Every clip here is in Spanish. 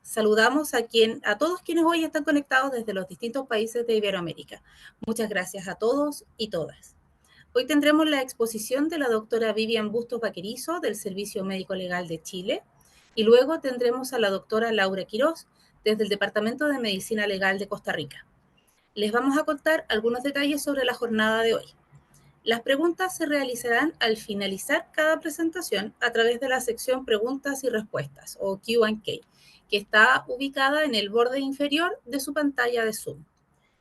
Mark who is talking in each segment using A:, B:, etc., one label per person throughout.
A: Saludamos a todos quienes hoy están conectados desde los distintos países de Iberoamérica. Muchas gracias a todos y todas. Hoy tendremos la exposición de la doctora Vivian Bustos Vaquerizo del Servicio Médico Legal de Chile y luego tendremos a la doctora Laura Quirós desde el Departamento de Medicina Legal de Costa Rica. Les vamos a contar algunos detalles sobre la jornada de hoy. Las preguntas se realizarán al finalizar cada presentación a través de la sección Preguntas y Respuestas o Q&A, que está ubicada en el borde inferior de su pantalla de Zoom.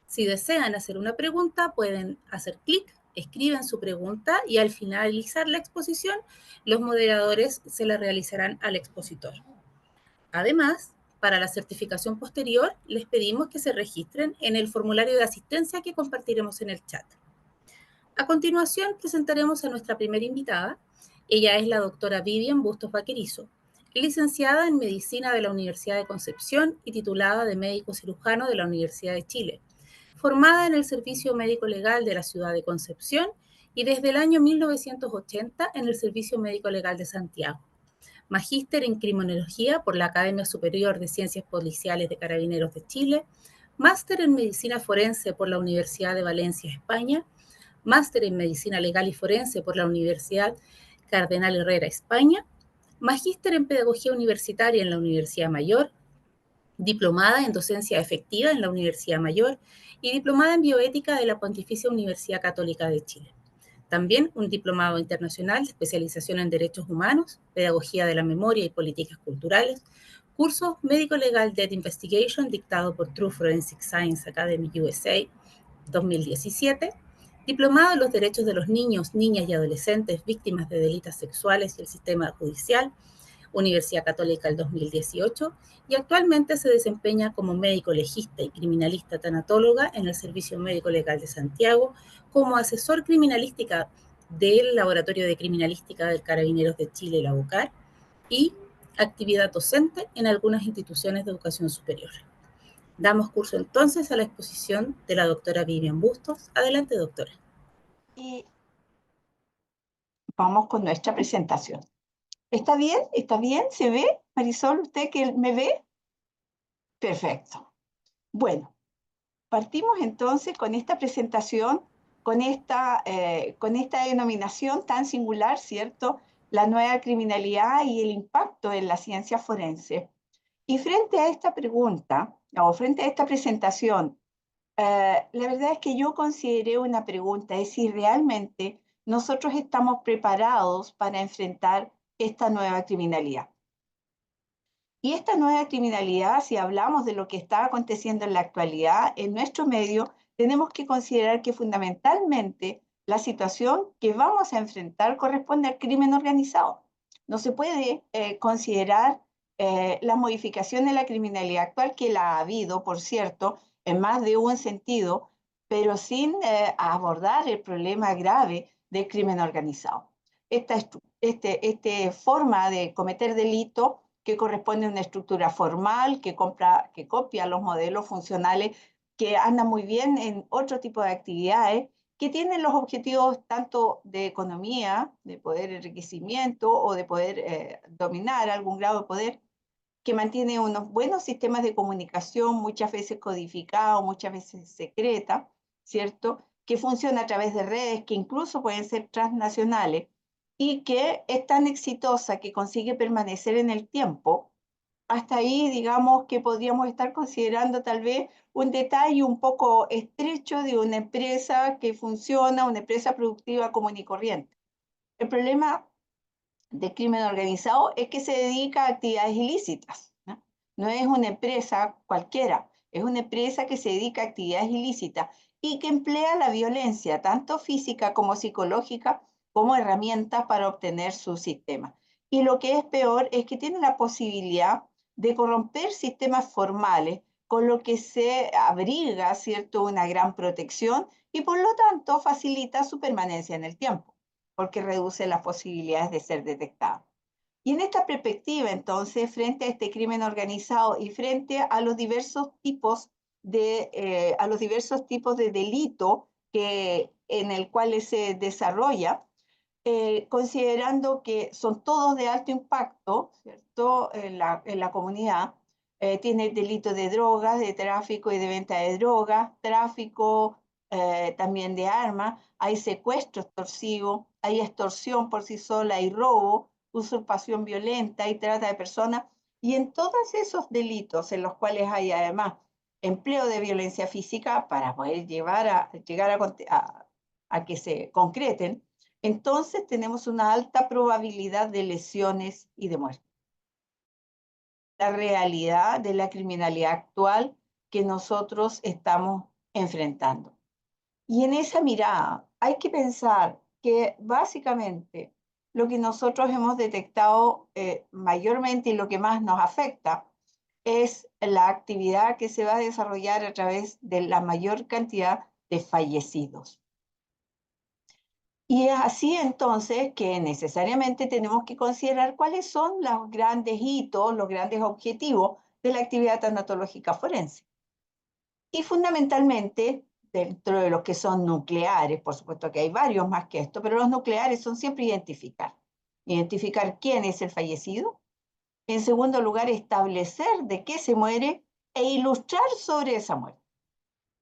A: Si desean hacer una pregunta, pueden hacer clic, escriben su pregunta y al finalizar la exposición, los moderadores se la realizarán al expositor. Además, para la certificación posterior, les pedimos que se registren en el formulario de asistencia que compartiremos en el chat. A continuación, presentaremos a nuestra primera invitada. Ella es la doctora Vivian Bustos Vaquerizo, licenciada en Medicina de la Universidad de Concepción y titulada de médico cirujano de la Universidad de Chile, formada en el Servicio Médico Legal de la Ciudad de Concepción y desde el año 1980 en el Servicio Médico Legal de Santiago. Magíster en Criminología por la Academia Superior de Ciencias Policiales de Carabineros de Chile, máster en Medicina Forense por la Universidad de Valencia, España, máster en Medicina Legal y Forense por la Universidad Cardenal Herrera, España, magíster en Pedagogía Universitaria en la Universidad Mayor, diplomada en Docencia Efectiva en la Universidad Mayor y diplomada en Bioética de la Pontificia Universidad Católica de Chile. También un diplomado internacional de especialización en Derechos Humanos, Pedagogía de la Memoria y Políticas Culturales, curso Médico Legal Death Investigation dictado por True Forensic Science Academy USA 2017, diplomado en los derechos de los niños, niñas y adolescentes víctimas de delitos sexuales y el sistema judicial, Universidad Católica el 2018, y actualmente se desempeña como médico legista y criminalista tanatóloga en el Servicio Médico Legal de Santiago, como asesor criminalística del Laboratorio de Criminalística del Carabineros de Chile, la UCAR, y actividad docente en algunas instituciones de educación superior. Damos curso entonces a la exposición de la doctora Vivian Bustos. Adelante, doctora.
B: Y vamos con nuestra presentación. ¿Está bien? ¿Está bien? ¿Se ve? Marisol, ¿usted que me ve? Perfecto. Bueno, partimos entonces con esta presentación, con esta denominación tan singular, ¿cierto? La nueva criminalidad y el impacto en la ciencia forense. Y frente a esta pregunta, o frente a esta presentación, la verdad es que yo consideré una pregunta, es si realmente nosotros estamos preparados para enfrentar esta nueva criminalidad. Y esta nueva criminalidad, si hablamos de lo que está aconteciendo en la actualidad en nuestro medio, tenemos que considerar que fundamentalmente la situación que vamos a enfrentar corresponde al crimen organizado. No se puede considerar la modificación de la criminalidad actual, que la ha habido, por cierto, en más de un sentido, pero sin abordar el problema grave del crimen organizado. Esta forma de cometer delito que corresponde a una estructura formal, que copia los modelos funcionales que andan muy bien en otro tipo de actividades, que tienen los objetivos tanto de economía, de poder enriquecimiento o de poder dominar algún grado de poder, que mantiene unos buenos sistemas de comunicación, muchas veces codificados, muchas veces secretas, ¿cierto? Que funciona a través de redes que incluso pueden ser transnacionales y que es tan exitosa que consigue permanecer en el tiempo. Hasta ahí, digamos que podríamos estar considerando tal vez un detalle un poco estrecho de una empresa que funciona, una empresa productiva común y corriente. El problema de crimen organizado es que se dedica a actividades ilícitas, ¿no? No es una empresa cualquiera, es una empresa que se dedica a actividades ilícitas y que emplea la violencia, tanto física como psicológica, como herramienta para obtener su sistema. Y lo que es peor es que tiene la posibilidad de corromper sistemas formales, con lo que se abriga, ¿cierto?, una gran protección y por lo tanto facilita su permanencia en el tiempo, porque reduce las posibilidades de ser detectado. Y en esta perspectiva, entonces, frente a este crimen organizado y frente a los diversos tipos de delito en el cual se desarrolla, considerando que son todos de alto impacto, ¿cierto?, en la comunidad, tiene delito de drogas, de tráfico y de venta de drogas, tráfico también de armas, hay secuestro extorsivo, hay extorsión por sí sola, hay robo, usurpación violenta, hay trata de personas, y en todos esos delitos en los cuales hay además empleo de violencia física para poder llegar a que se concreten, entonces tenemos una alta probabilidad de lesiones y de muerte. La realidad de la criminalidad actual que nosotros estamos enfrentando. Y en esa mirada hay que pensar que básicamente lo que nosotros hemos detectado mayormente y lo que más nos afecta es la actividad que se va a desarrollar a través de la mayor cantidad de fallecidos. Y es así entonces que necesariamente tenemos que considerar cuáles son los grandes hitos, los grandes objetivos de la actividad tanatológica forense. Y fundamentalmente, dentro de los que son nucleares, por supuesto que hay varios más que esto, pero los nucleares son siempre identificar. Identificar quién es el fallecido. En segundo lugar, establecer de qué se muere e ilustrar sobre esa muerte.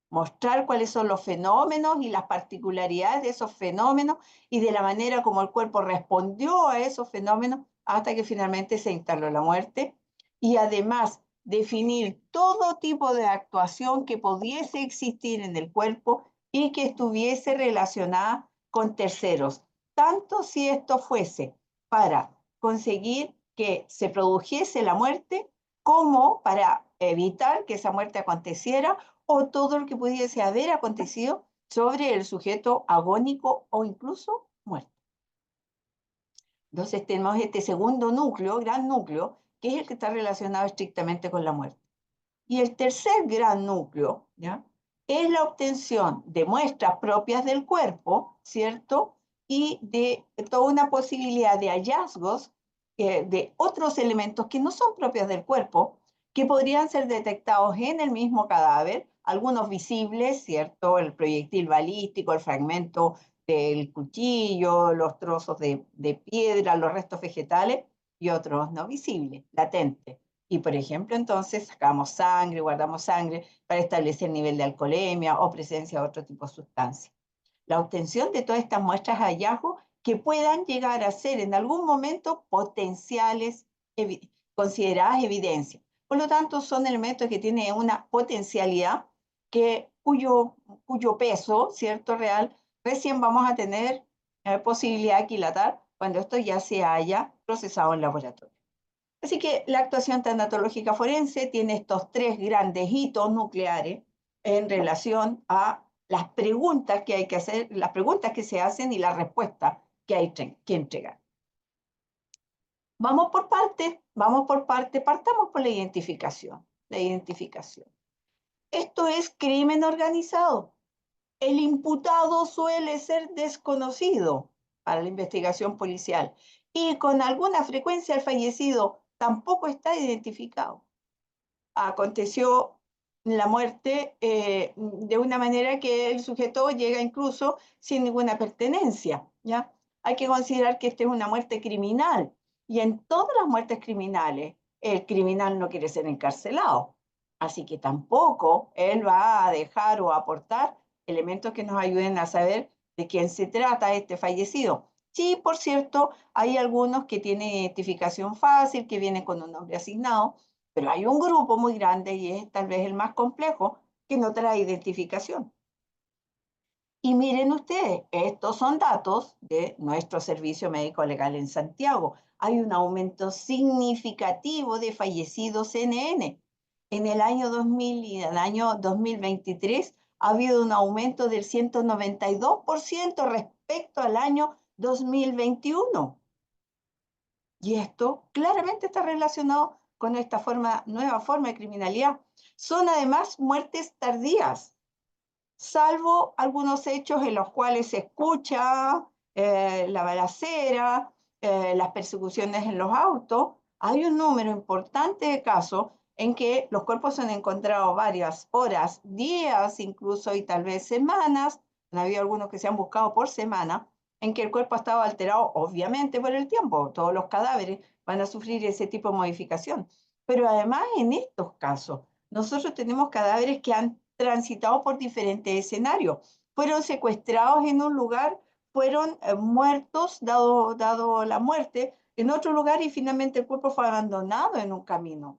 B: Mostrar cuáles son los fenómenos y las particularidades de esos fenómenos y de la manera como el cuerpo respondió a esos fenómenos hasta que finalmente se instaló la muerte. Y además, definir todo tipo de actuación que pudiese existir en el cuerpo y que estuviese relacionada con terceros, tanto si esto fuese para conseguir que se produjese la muerte como para evitar que esa muerte aconteciera o todo lo que pudiese haber acontecido sobre el sujeto agónico o incluso muerto. Entonces tenemos este segundo núcleo, gran núcleo, que es el que está relacionado estrictamente con la muerte. Y el tercer gran núcleo, ¿ya?, es la obtención de muestras propias del cuerpo, ¿cierto? Y de toda una posibilidad de hallazgos de otros elementos que no son propios del cuerpo, que podrían ser detectados en el mismo cadáver, algunos visibles, ¿cierto? El proyectil balístico, el fragmento del cuchillo, los trozos de piedra, los restos vegetales, y otros no visibles, latentes. Y, por ejemplo, entonces sacamos sangre, guardamos sangre para establecer nivel de alcoholemia o presencia de otro tipo de sustancia. La obtención de todas estas muestras de hallazgo que puedan llegar a ser en algún momento potenciales, consideradas evidencias. Por lo tanto, son elementos que tienen una potencialidad cuyo peso, ¿cierto?, real, recién vamos a tener posibilidad de aquilatar cuando esto ya se haya procesado en laboratorio. Así que la actuación tanatológica forense tiene estos tres grandes hitos nucleares en relación a las preguntas que hay que hacer, las preguntas que se hacen y la respuesta que hay que entregar. Vamos por parte, partamos por la identificación. La identificación. Esto es crimen organizado. El imputado suele ser desconocido para la investigación policial y con alguna frecuencia el fallecido tampoco está identificado. Aconteció la muerte de una manera que el sujeto llega incluso sin ninguna pertenencia, ¿ya? Hay que considerar que esta es una muerte criminal y en todas las muertes criminales el criminal no quiere ser encarcelado, así que tampoco él va a dejar o aportar elementos que nos ayuden a saber de quién se trata este fallecido. Sí, por cierto, hay algunos que tienen identificación fácil, que vienen con un nombre asignado, pero hay un grupo muy grande, y es tal vez el más complejo, que no trae identificación. Y miren ustedes, estos son datos de nuestro servicio médico legal en Santiago. Hay un aumento significativo de fallecidos NN. En el año 2000 y en el año 2023 ha habido un aumento del 192% respecto al año 2021. Y esto claramente está relacionado con esta nueva forma de criminalidad. Son además muertes tardías, salvo algunos hechos en los cuales se escucha la balacera, las persecuciones en los autos. Hay un número importante de casos en que los cuerpos se han encontrado varias horas, días incluso, y tal vez semanas. Han habido algunos que se han buscado por semana, en que el cuerpo ha estado alterado, obviamente, por el tiempo. Todos los cadáveres van a sufrir ese tipo de modificación. Pero además en estos casos, nosotros tenemos cadáveres que han transitado por diferentes escenarios. Fueron secuestrados en un lugar, fueron muertos, dado la muerte, en otro lugar y finalmente el cuerpo fue abandonado en un camino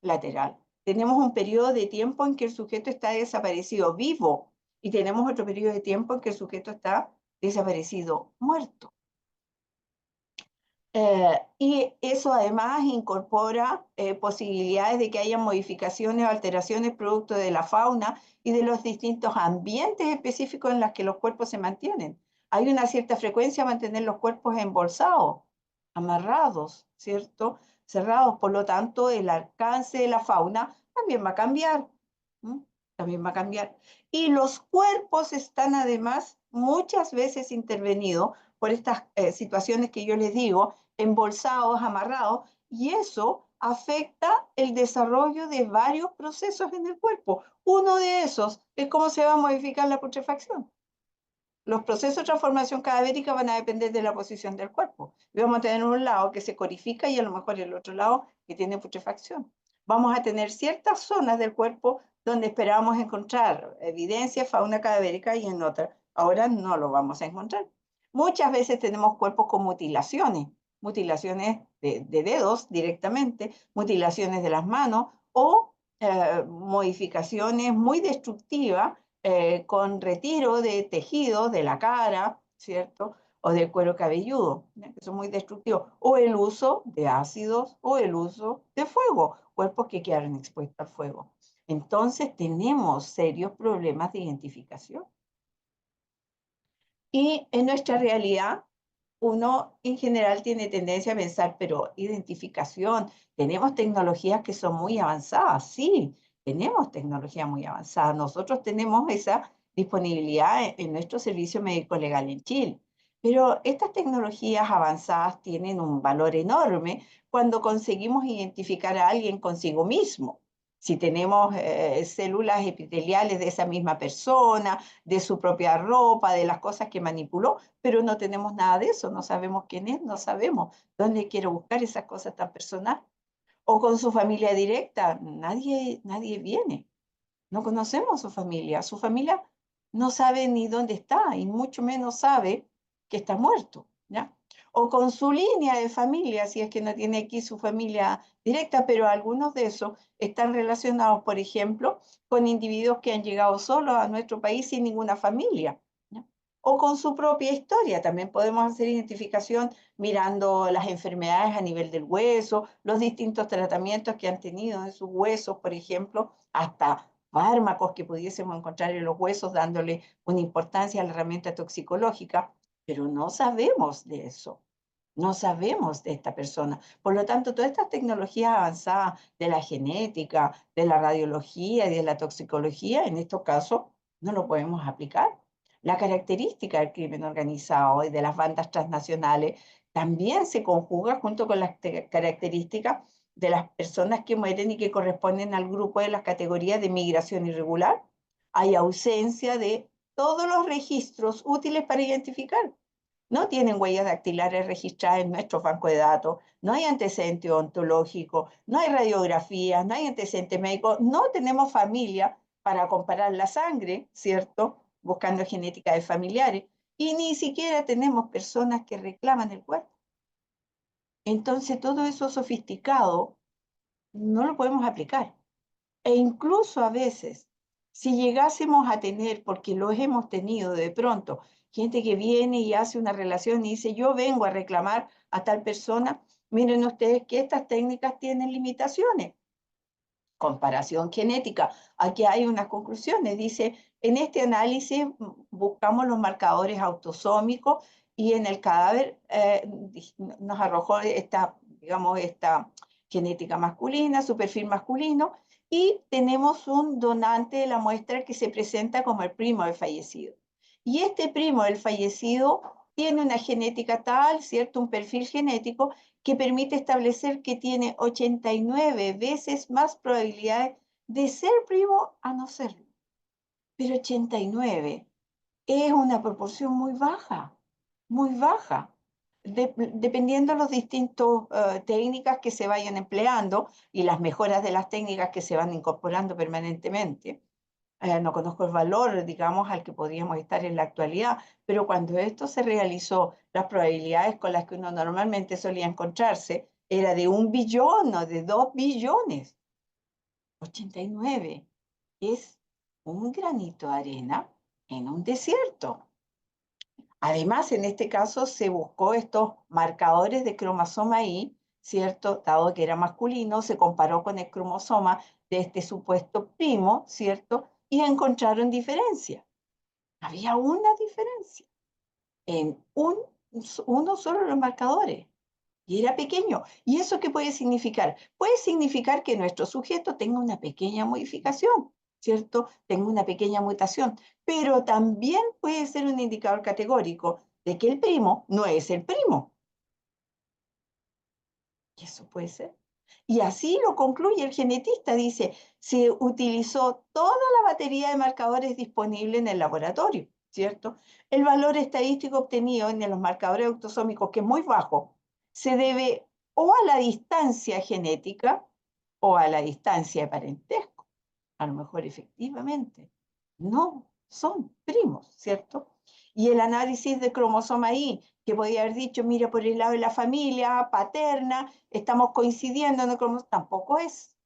B: lateral. Tenemos un periodo de tiempo en que el sujeto está desaparecido vivo y tenemos otro periodo de tiempo en que el sujeto está desaparecido muerto. Y eso además incorpora posibilidades de que haya modificaciones o alteraciones producto de la fauna y de los distintos ambientes específicos en los que los cuerpos se mantienen. Hay una cierta frecuencia a mantener los cuerpos embolsados, amarrados, ¿cierto? Cerrados. Por lo tanto, el alcance de la fauna también va a cambiar. ¿Mm? También va a cambiar. Y los cuerpos están además muchas veces intervenidos por estas situaciones que yo les digo, embolsados, amarrados, y eso afecta el desarrollo de varios procesos en el cuerpo. Uno de esos es cómo se va a modificar la putrefacción. Los procesos de transformación cadavérica van a depender de la posición del cuerpo. Y vamos a tener un lado que se corifica y a lo mejor el otro lado que tiene putrefacción. Vamos a tener ciertas zonas del cuerpo donde esperábamos encontrar evidencia, fauna cadavérica y en otras. Ahora no lo vamos a encontrar. Muchas veces tenemos cuerpos con mutilaciones, mutilaciones de dedos directamente, mutilaciones de las manos o modificaciones muy destructivas con retiro de tejidos de la cara, ¿cierto? O del cuero cabelludo, que son muy destructivos, o el uso de ácidos o el uso de fuego, cuerpos que quedaron expuestos al fuego. Entonces tenemos serios problemas de identificación. Y en nuestra realidad, uno en general tiene tendencia a pensar, pero identificación, tenemos tecnologías que son muy avanzadas, sí, tenemos tecnología muy avanzada. Nosotros tenemos esa disponibilidad en nuestro servicio médico legal en Chile. Pero estas tecnologías avanzadas tienen un valor enorme cuando conseguimos identificar a alguien consigo mismo. Si tenemos células epiteliales de esa misma persona, de su propia ropa, de las cosas que manipuló, pero no tenemos nada de eso, no sabemos quién es, no sabemos dónde quiere buscar esas cosas tan personales. O con su familia directa, nadie viene, no conocemos su familia no sabe ni dónde está y mucho menos sabe que está muerto, ¿ya? O con su línea de familia, si es que no tiene aquí su familia directa, pero algunos de esos están relacionados, por ejemplo, con individuos que han llegado solos a nuestro país sin ninguna familia, ¿ya? O con su propia historia. También podemos hacer identificación mirando las enfermedades a nivel del hueso, los distintos tratamientos que han tenido en sus huesos, por ejemplo, hasta fármacos que pudiésemos encontrar en los huesos, dándole una importancia a la herramienta toxicológica, pero no sabemos de eso, no sabemos de esta persona. Por lo tanto, todas estas tecnologías avanzadas de la genética, de la radiología y de la toxicología, en estos casos, no lo podemos aplicar. La característica del crimen organizado y de las bandas transnacionales también se conjuga junto con las características de las personas que mueren y que corresponden al grupo de las categorías de migración irregular. Hay ausencia de todos los registros útiles para identificar. No tienen huellas dactilares registradas en nuestro banco de datos, no hay antecedente ontológico, no hay radiografías, no hay antecedentes médicos, no tenemos familia para comparar la sangre, ¿cierto? Buscando genética de familiares, y ni siquiera tenemos personas que reclaman el cuerpo. Entonces, todo eso sofisticado no lo podemos aplicar. E incluso a veces, si llegásemos a tener, porque lo hemos tenido de pronto, gente que viene y hace una relación y dice, yo vengo a reclamar a tal persona, miren ustedes que estas técnicas tienen limitaciones. Comparación genética. Aquí hay unas conclusiones. Dice, en este análisis buscamos los marcadores autosómicos y en el cadáver nos arrojó digamos, esta genética masculina, su perfil masculino, y tenemos un donante de la muestra que se presenta como el primo del fallecido. Y este primo del fallecido tiene una genética tal, ¿cierto? Un perfil genético que permite establecer que tiene 89 veces más probabilidades de ser primo a no serlo. Pero 89 es una proporción muy baja, muy baja. dependiendo de las distintas técnicas que se vayan empleando y las mejoras de las técnicas que se van incorporando permanentemente. No conozco el valor, digamos, al que podríamos estar en la actualidad, pero cuando esto se realizó, las probabilidades con las que uno normalmente solía encontrarse era de 1 billón o de 2 billones. 89 es un granito de arena en un desierto. Además, en este caso se buscó estos marcadores de cromosoma Y, ¿cierto? Dado que era masculino, se comparó con el cromosoma de este supuesto primo, ¿cierto? Y encontraron diferencia. Había una diferencia en uno solo de los marcadores. Y era pequeño. ¿Y eso qué puede significar? Puede significar que nuestro sujeto tenga una pequeña modificación, ¿cierto? Tenga una pequeña mutación, pero también puede ser un indicador categórico de que el primo no es el primo. Y eso puede ser. Y así lo concluye el genetista, dice, se utilizó toda la batería de marcadores disponible en el laboratorio, ¿cierto? El valor estadístico obtenido en los marcadores autosómicos, que es muy bajo, se debe o a la distancia genética o a la distancia de parentesco. A lo mejor efectivamente no son primos, ¿cierto? Y el análisis de cromosoma Y, que podía haber dicho, mira, por el lado de la familia paterna, estamos coincidiendo en el cromosoma, tampoco es.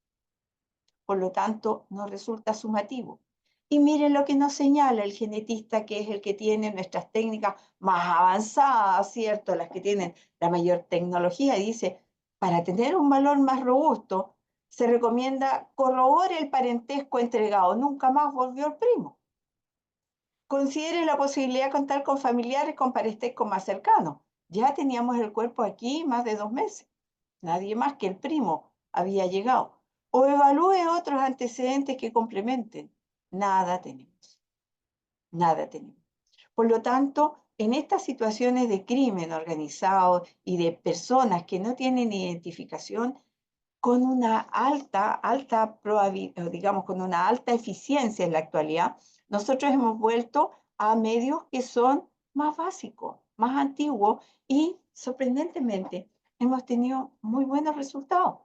B: Por lo tanto, no resulta sumativo. Y miren lo que nos señala el genetista, que es el que tiene nuestras técnicas más avanzadas, ¿cierto? Las que tienen la mayor tecnología. Dice, para tener un valor más robusto, se recomienda corrobore el parentesco entregado. Nunca más volvió el primo. Considere la posibilidad de contar con familiares con parentesco más cercano. Ya teníamos el cuerpo aquí más de 2 meses. Nadie más que el primo había llegado. O evalúe otros antecedentes que complementen. Nada tenemos. Nada tenemos. Por lo tanto, en estas situaciones de crimen organizado y de personas que no tienen identificación, con una alta probabilidad, digamos, con una alta eficiencia en la actualidad, nosotros hemos vuelto a medios que son más básicos, más antiguos y, sorprendentemente, hemos tenido muy buenos resultados.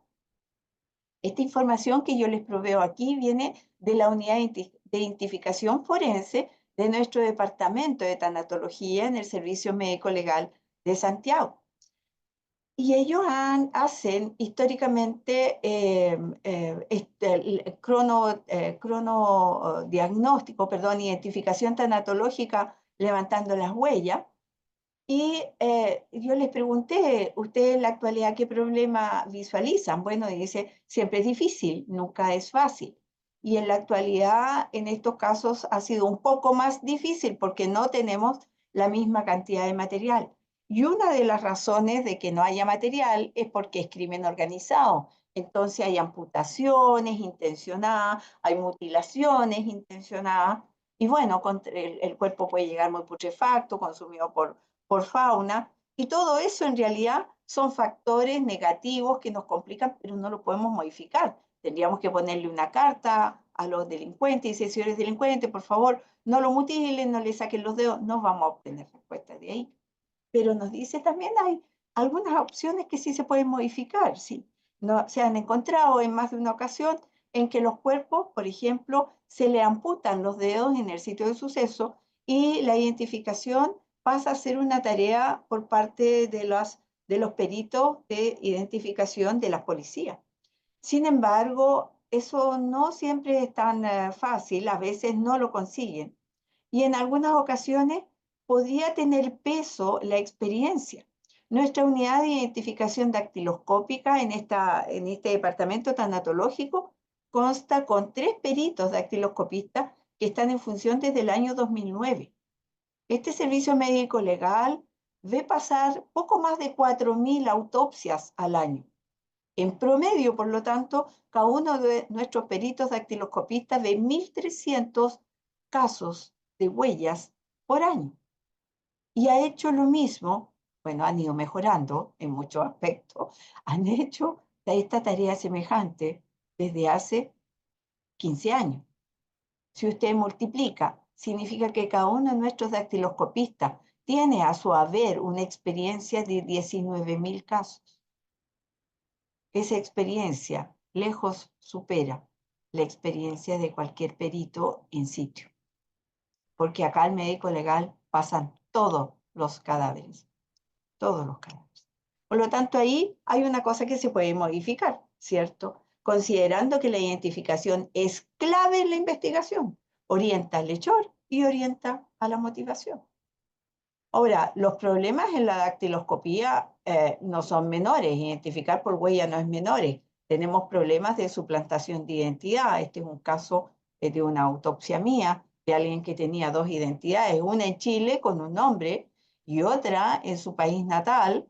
B: Esta información que yo les proveo aquí viene de la unidad de identificación forense de nuestro departamento de tanatología en el Servicio Médico Legal de Santiago. Y ellos hacen históricamente el cronodiagnóstico, perdón, identificación tanatológica levantando las huellas. Y yo les pregunté, ¿ustedes en la actualidad qué problema visualizan? Bueno, dice, siempre es difícil, nunca es fácil. Y en la actualidad, en estos casos, ha sido un poco más difícil porque no tenemos la misma cantidad de material. Y una de las razones de que no haya material es porque es crimen organizado. Entonces hay amputaciones intencionadas, hay mutilaciones intencionadas. Y bueno, el cuerpo puede llegar muy putrefacto, consumido por fauna, y todo eso en realidad son factores negativos que nos complican, pero no lo podemos modificar. Tendríamos que ponerle una carta a los delincuentes y decir, señores delincuentes, por favor, no lo mutilen, no le saquen los dedos, no vamos a obtener respuesta de ahí. Pero nos dice también hay algunas opciones que sí se pueden modificar, sí. No, se han encontrado en más de una ocasión en que los cuerpos, por ejemplo, se le amputan los dedos en el sitio de suceso y la identificación pasa a ser una tarea por parte de los peritos de identificación de las policías. Sin embargo, eso no siempre es tan fácil, a veces no lo consiguen. Y en algunas ocasiones podría tener peso la experiencia. Nuestra unidad de identificación dactiloscópica en este departamento tanatológico consta con 3 peritos dactiloscopistas que están en función desde el año 2009. Este servicio médico legal ve pasar poco más de 4.000 autopsias al año. En promedio, por lo tanto, cada uno de nuestros peritos dactiloscopistas ve 1.300 casos de huellas por año. Y ha hecho lo mismo, bueno, han ido mejorando en muchos aspectos, han hecho esta tarea semejante desde hace 15 años. Si usted multiplica, significa que cada uno de nuestros dactiloscopistas tiene a su haber una experiencia de 19.000 casos. Esa experiencia lejos supera la experiencia de cualquier perito en sitio, porque acá el médico legal pasan todos los cadáveres, todos los cadáveres. Por lo tanto, ahí hay una cosa que se puede modificar, ¿cierto? Considerando que la identificación es clave en la investigación, orienta al hechor y orienta a la motivación. Ahora, los problemas en la dactiloscopía no son menores, identificar por huella no es menores. Tenemos problemas de suplantación de identidad. Este es un caso de una autopsia mía, de alguien que tenía dos identidades, una en Chile con un nombre y otra en su país natal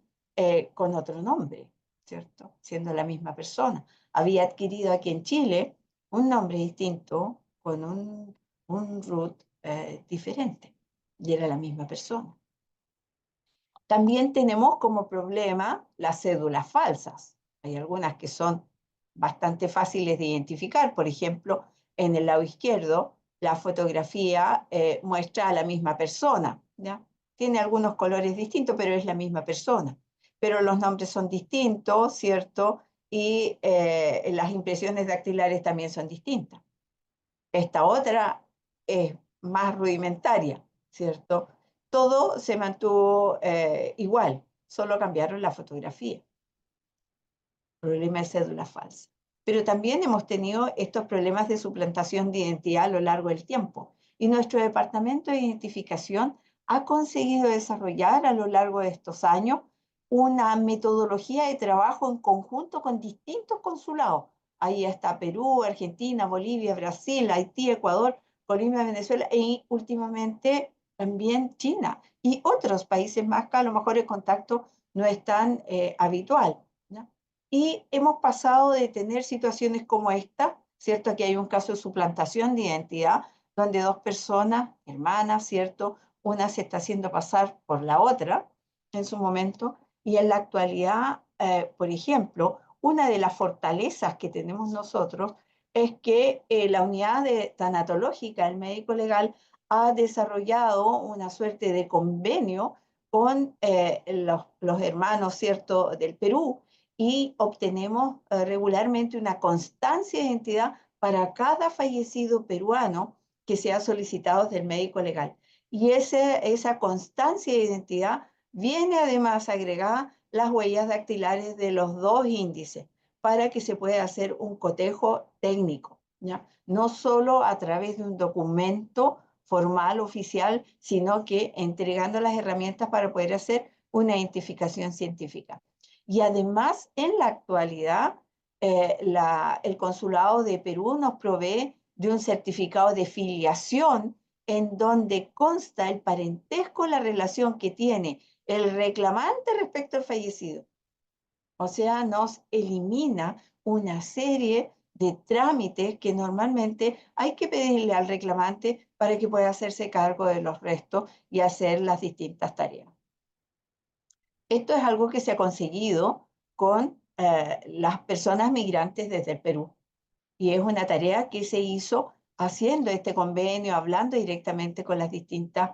B: con otro nombre, ¿cierto? Siendo la misma persona. Había adquirido aquí en Chile un nombre distinto con un root diferente y era la misma persona. También tenemos como problema las cédulas falsas. Hay algunas que son bastante fáciles de identificar. Por ejemplo, en el lado izquierdo, la fotografía muestra a la misma persona, ¿ya? Tiene algunos colores distintos, pero es la misma persona. Pero los nombres son distintos, ¿cierto? Y las impresiones dactilares también son distintas. Esta otra es más rudimentaria, ¿cierto? Todo se mantuvo igual, solo cambiaron la fotografía. Problema de cédula falsa. Pero también hemos tenido estos problemas de suplantación de identidad a lo largo del tiempo. Y nuestro departamento de identificación ha conseguido desarrollar a lo largo de estos años una metodología de trabajo en conjunto con distintos consulados. Ahí está Perú, Argentina, Bolivia, Brasil, Haití, Ecuador, Colombia, Venezuela y últimamente también China y otros países más que a lo mejor el contacto no es tan habitual, ¿no? Y hemos pasado de tener situaciones como esta, ¿cierto? Aquí hay un caso de suplantación de identidad, donde dos personas, hermanas, ¿cierto? Una se está haciendo pasar por la otra en su momento, y en la actualidad, por ejemplo, una de las fortalezas que tenemos nosotros es que la unidad tanatológica, el médico legal, ha desarrollado una suerte de convenio con los hermanos, ¿cierto?, del Perú, y obtenemos regularmente una constancia de identidad para cada fallecido peruano que sea solicitado del médico legal. Y esa constancia de identidad viene además agregada las huellas dactilares de los dos índices para que se pueda hacer un cotejo técnico, ¿ya? No solo a través de un documento formal, oficial, sino que entregando las herramientas para poder hacer una identificación científica. Y además, en la actualidad, el Consulado de Perú nos provee de un certificado de filiación en donde consta el parentesco, la relación que tiene el reclamante respecto al fallecido. O sea, nos elimina una serie de trámites que normalmente hay que pedirle al reclamante para que pueda hacerse cargo de los restos y hacer las distintas tareas. Esto es algo que se ha conseguido con las personas migrantes desde el Perú. Y es una tarea que se hizo haciendo este convenio, hablando directamente con las distintas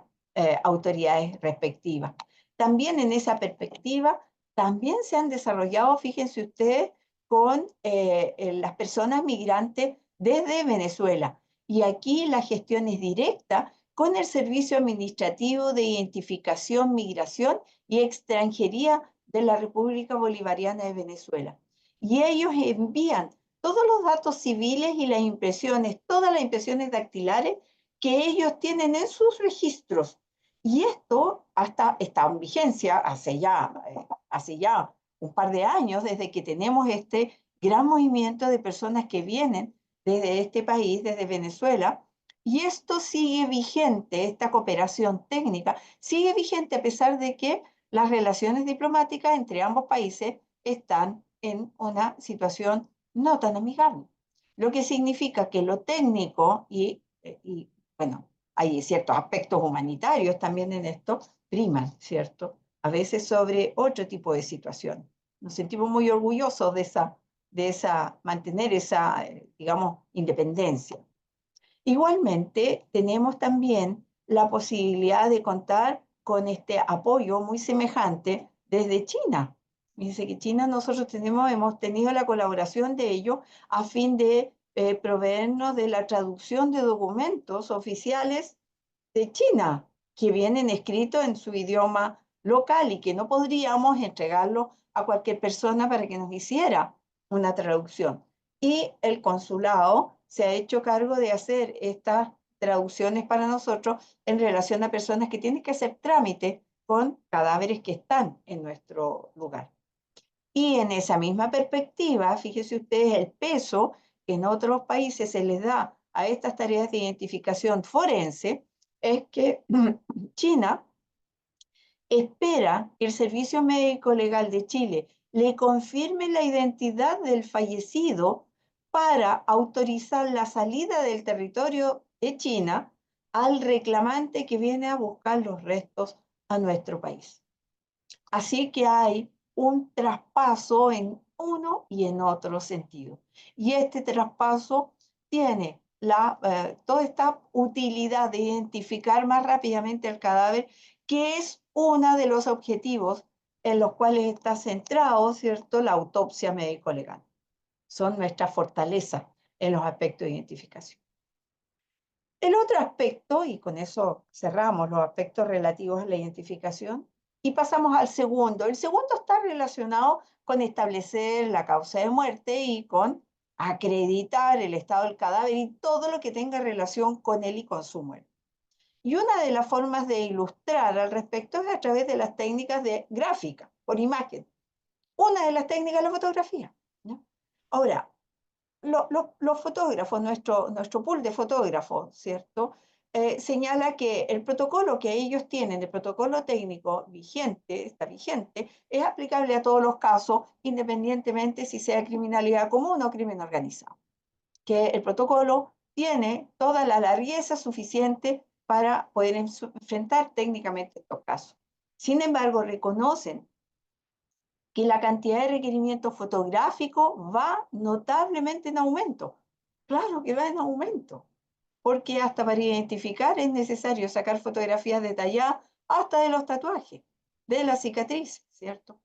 B: autoridades respectivas. También en esa perspectiva, también se han desarrollado, fíjense ustedes, con las personas migrantes desde Venezuela. Y aquí la gestión es directa con el Servicio Administrativo de Identificación, Migración y Extranjería de la República Bolivariana de Venezuela. Y ellos envían todos los datos civiles y las impresiones, todas las impresiones dactilares que ellos tienen en sus registros. Y esto hasta está en vigencia hace ya un par de años, desde que tenemos este gran movimiento de personas que vienen desde este país, desde Venezuela, y esto sigue vigente, esta cooperación técnica sigue vigente a pesar de que las relaciones diplomáticas entre ambos países están en una situación no tan amigable. Lo que significa que lo técnico y bueno, hay ciertos aspectos humanitarios también en esto, priman, ¿cierto? A veces sobre otro tipo de situación. Nos sentimos muy orgullosos de mantener esa, digamos, independencia. Igualmente, tenemos también la posibilidad de contar con este apoyo muy semejante desde China. Dice que China nosotros hemos tenido la colaboración de ellos a fin de proveernos de la traducción de documentos oficiales de China que vienen escritos en su idioma local y que no podríamos entregarlo a cualquier persona para que nos hiciera una traducción. Y el consulado se ha hecho cargo de hacer estas traducciones para nosotros en relación a personas que tienen que hacer trámite con cadáveres que están en nuestro lugar. Y en esa misma perspectiva, fíjese ustedes el peso que en otros países se les da a estas tareas de identificación forense, es que China espera que el Servicio Médico Legal de Chile le confirme la identidad del fallecido para autorizar la salida del territorio de China al reclamante que viene a buscar los restos a nuestro país. Así que hay un traspaso en uno y en otro sentido. Y este traspaso tiene toda esta utilidad de identificar más rápidamente el cadáver, que es uno de los objetivos en los cuales está centrado, ¿cierto?, la autopsia médico-legal. Son nuestra fortaleza en los aspectos de identificación. El otro aspecto, y con eso cerramos los aspectos relativos a la identificación, y pasamos al segundo. El segundo está relacionado con establecer la causa de muerte y con acreditar el estado del cadáver y todo lo que tenga relación con él y con su muerte. Y una de las formas de ilustrar al respecto es a través de las técnicas de gráfica, por imagen. Una de las técnicas es la fotografía, ¿no? Ahora, los fotógrafos, nuestro pool de fotógrafos, ¿cierto? Señala que el protocolo que ellos tienen, el protocolo técnico vigente, está vigente, es aplicable a todos los casos, independientemente si sea criminalidad común o crimen organizado. Que el protocolo tiene toda la largueza suficiente para poder enfrentar técnicamente estos casos. Sin embargo, reconocen que la cantidad de requerimientos fotográficos va notablemente en aumento. Claro que va en aumento, porque hasta para identificar es necesario sacar fotografías detalladas hasta de los tatuajes, de la cicatriz, ¿cierto?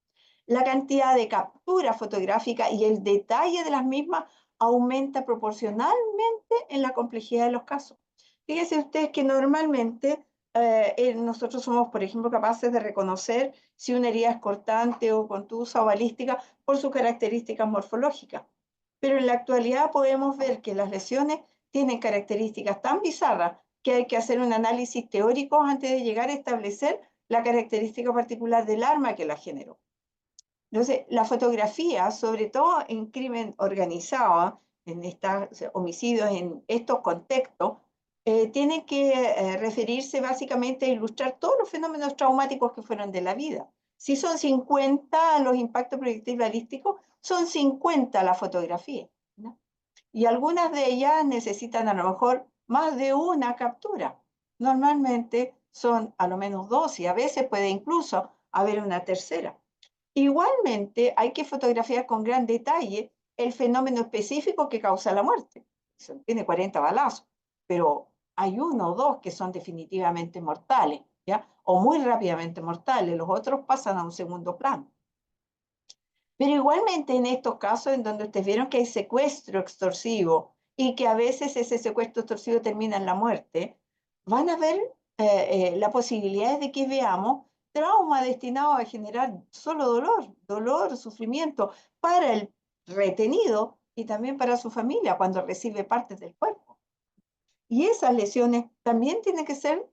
B: La cantidad de capturas fotográficas y el detalle de las mismas aumenta proporcionalmente en la complejidad de los casos. Fíjense ustedes que normalmente nosotros somos, por ejemplo, capaces de reconocer si una herida es cortante o contusa o balística por sus características morfológicas. Pero en la actualidad podemos ver que las lesiones tienen características tan bizarras que hay que hacer un análisis teórico antes de llegar a establecer la característica particular del arma que la generó. Entonces, la fotografía, sobre todo en crimen organizado, en estos homicidios, en estos contextos, tiene que referirse básicamente a ilustrar todos los fenómenos traumáticos que fueron de la vida. Si son 50 los impactos proyectiles balísticos, son 50 la fotografía, ¿no? Y algunas de ellas necesitan a lo mejor más de una captura. Normalmente son a lo menos dos y a veces puede incluso haber una tercera. Igualmente, hay que fotografiar con gran detalle el fenómeno específico que causa la muerte. Tiene 40 balazos, pero hay uno o dos que son definitivamente mortales, ¿ya? O muy rápidamente mortales, los otros pasan a un segundo plano. Pero igualmente en estos casos en donde ustedes vieron que hay secuestro extorsivo y que a veces ese secuestro extorsivo termina en la muerte, van a ver la posibilidad de que veamos trauma destinado a generar solo dolor, sufrimiento para el retenido y también para su familia cuando recibe partes del cuerpo. Y esas lesiones también tienen que ser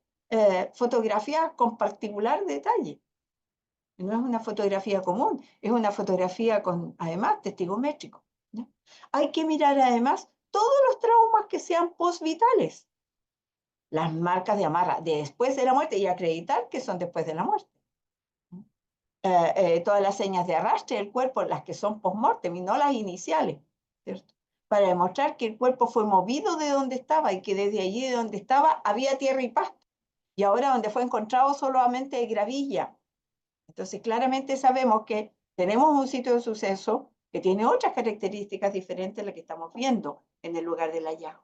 B: fotografiadas con particular detalle. No es una fotografía común, es una fotografía con, además, testigo métrico, ¿no? Hay que mirar además todos los traumas que sean postvitales, las marcas de amarra de después de la muerte y acreditar que son después de la muerte. Todas las señas de arrastre del cuerpo, las que son post-mortem y no las iniciales, ¿cierto? Para demostrar que el cuerpo fue movido de donde estaba y que desde allí de donde estaba había tierra y pasto. Y ahora donde fue encontrado solamente hay gravilla. Entonces, claramente sabemos que tenemos un sitio de suceso que tiene otras características diferentes a las que estamos viendo en el lugar del hallazgo.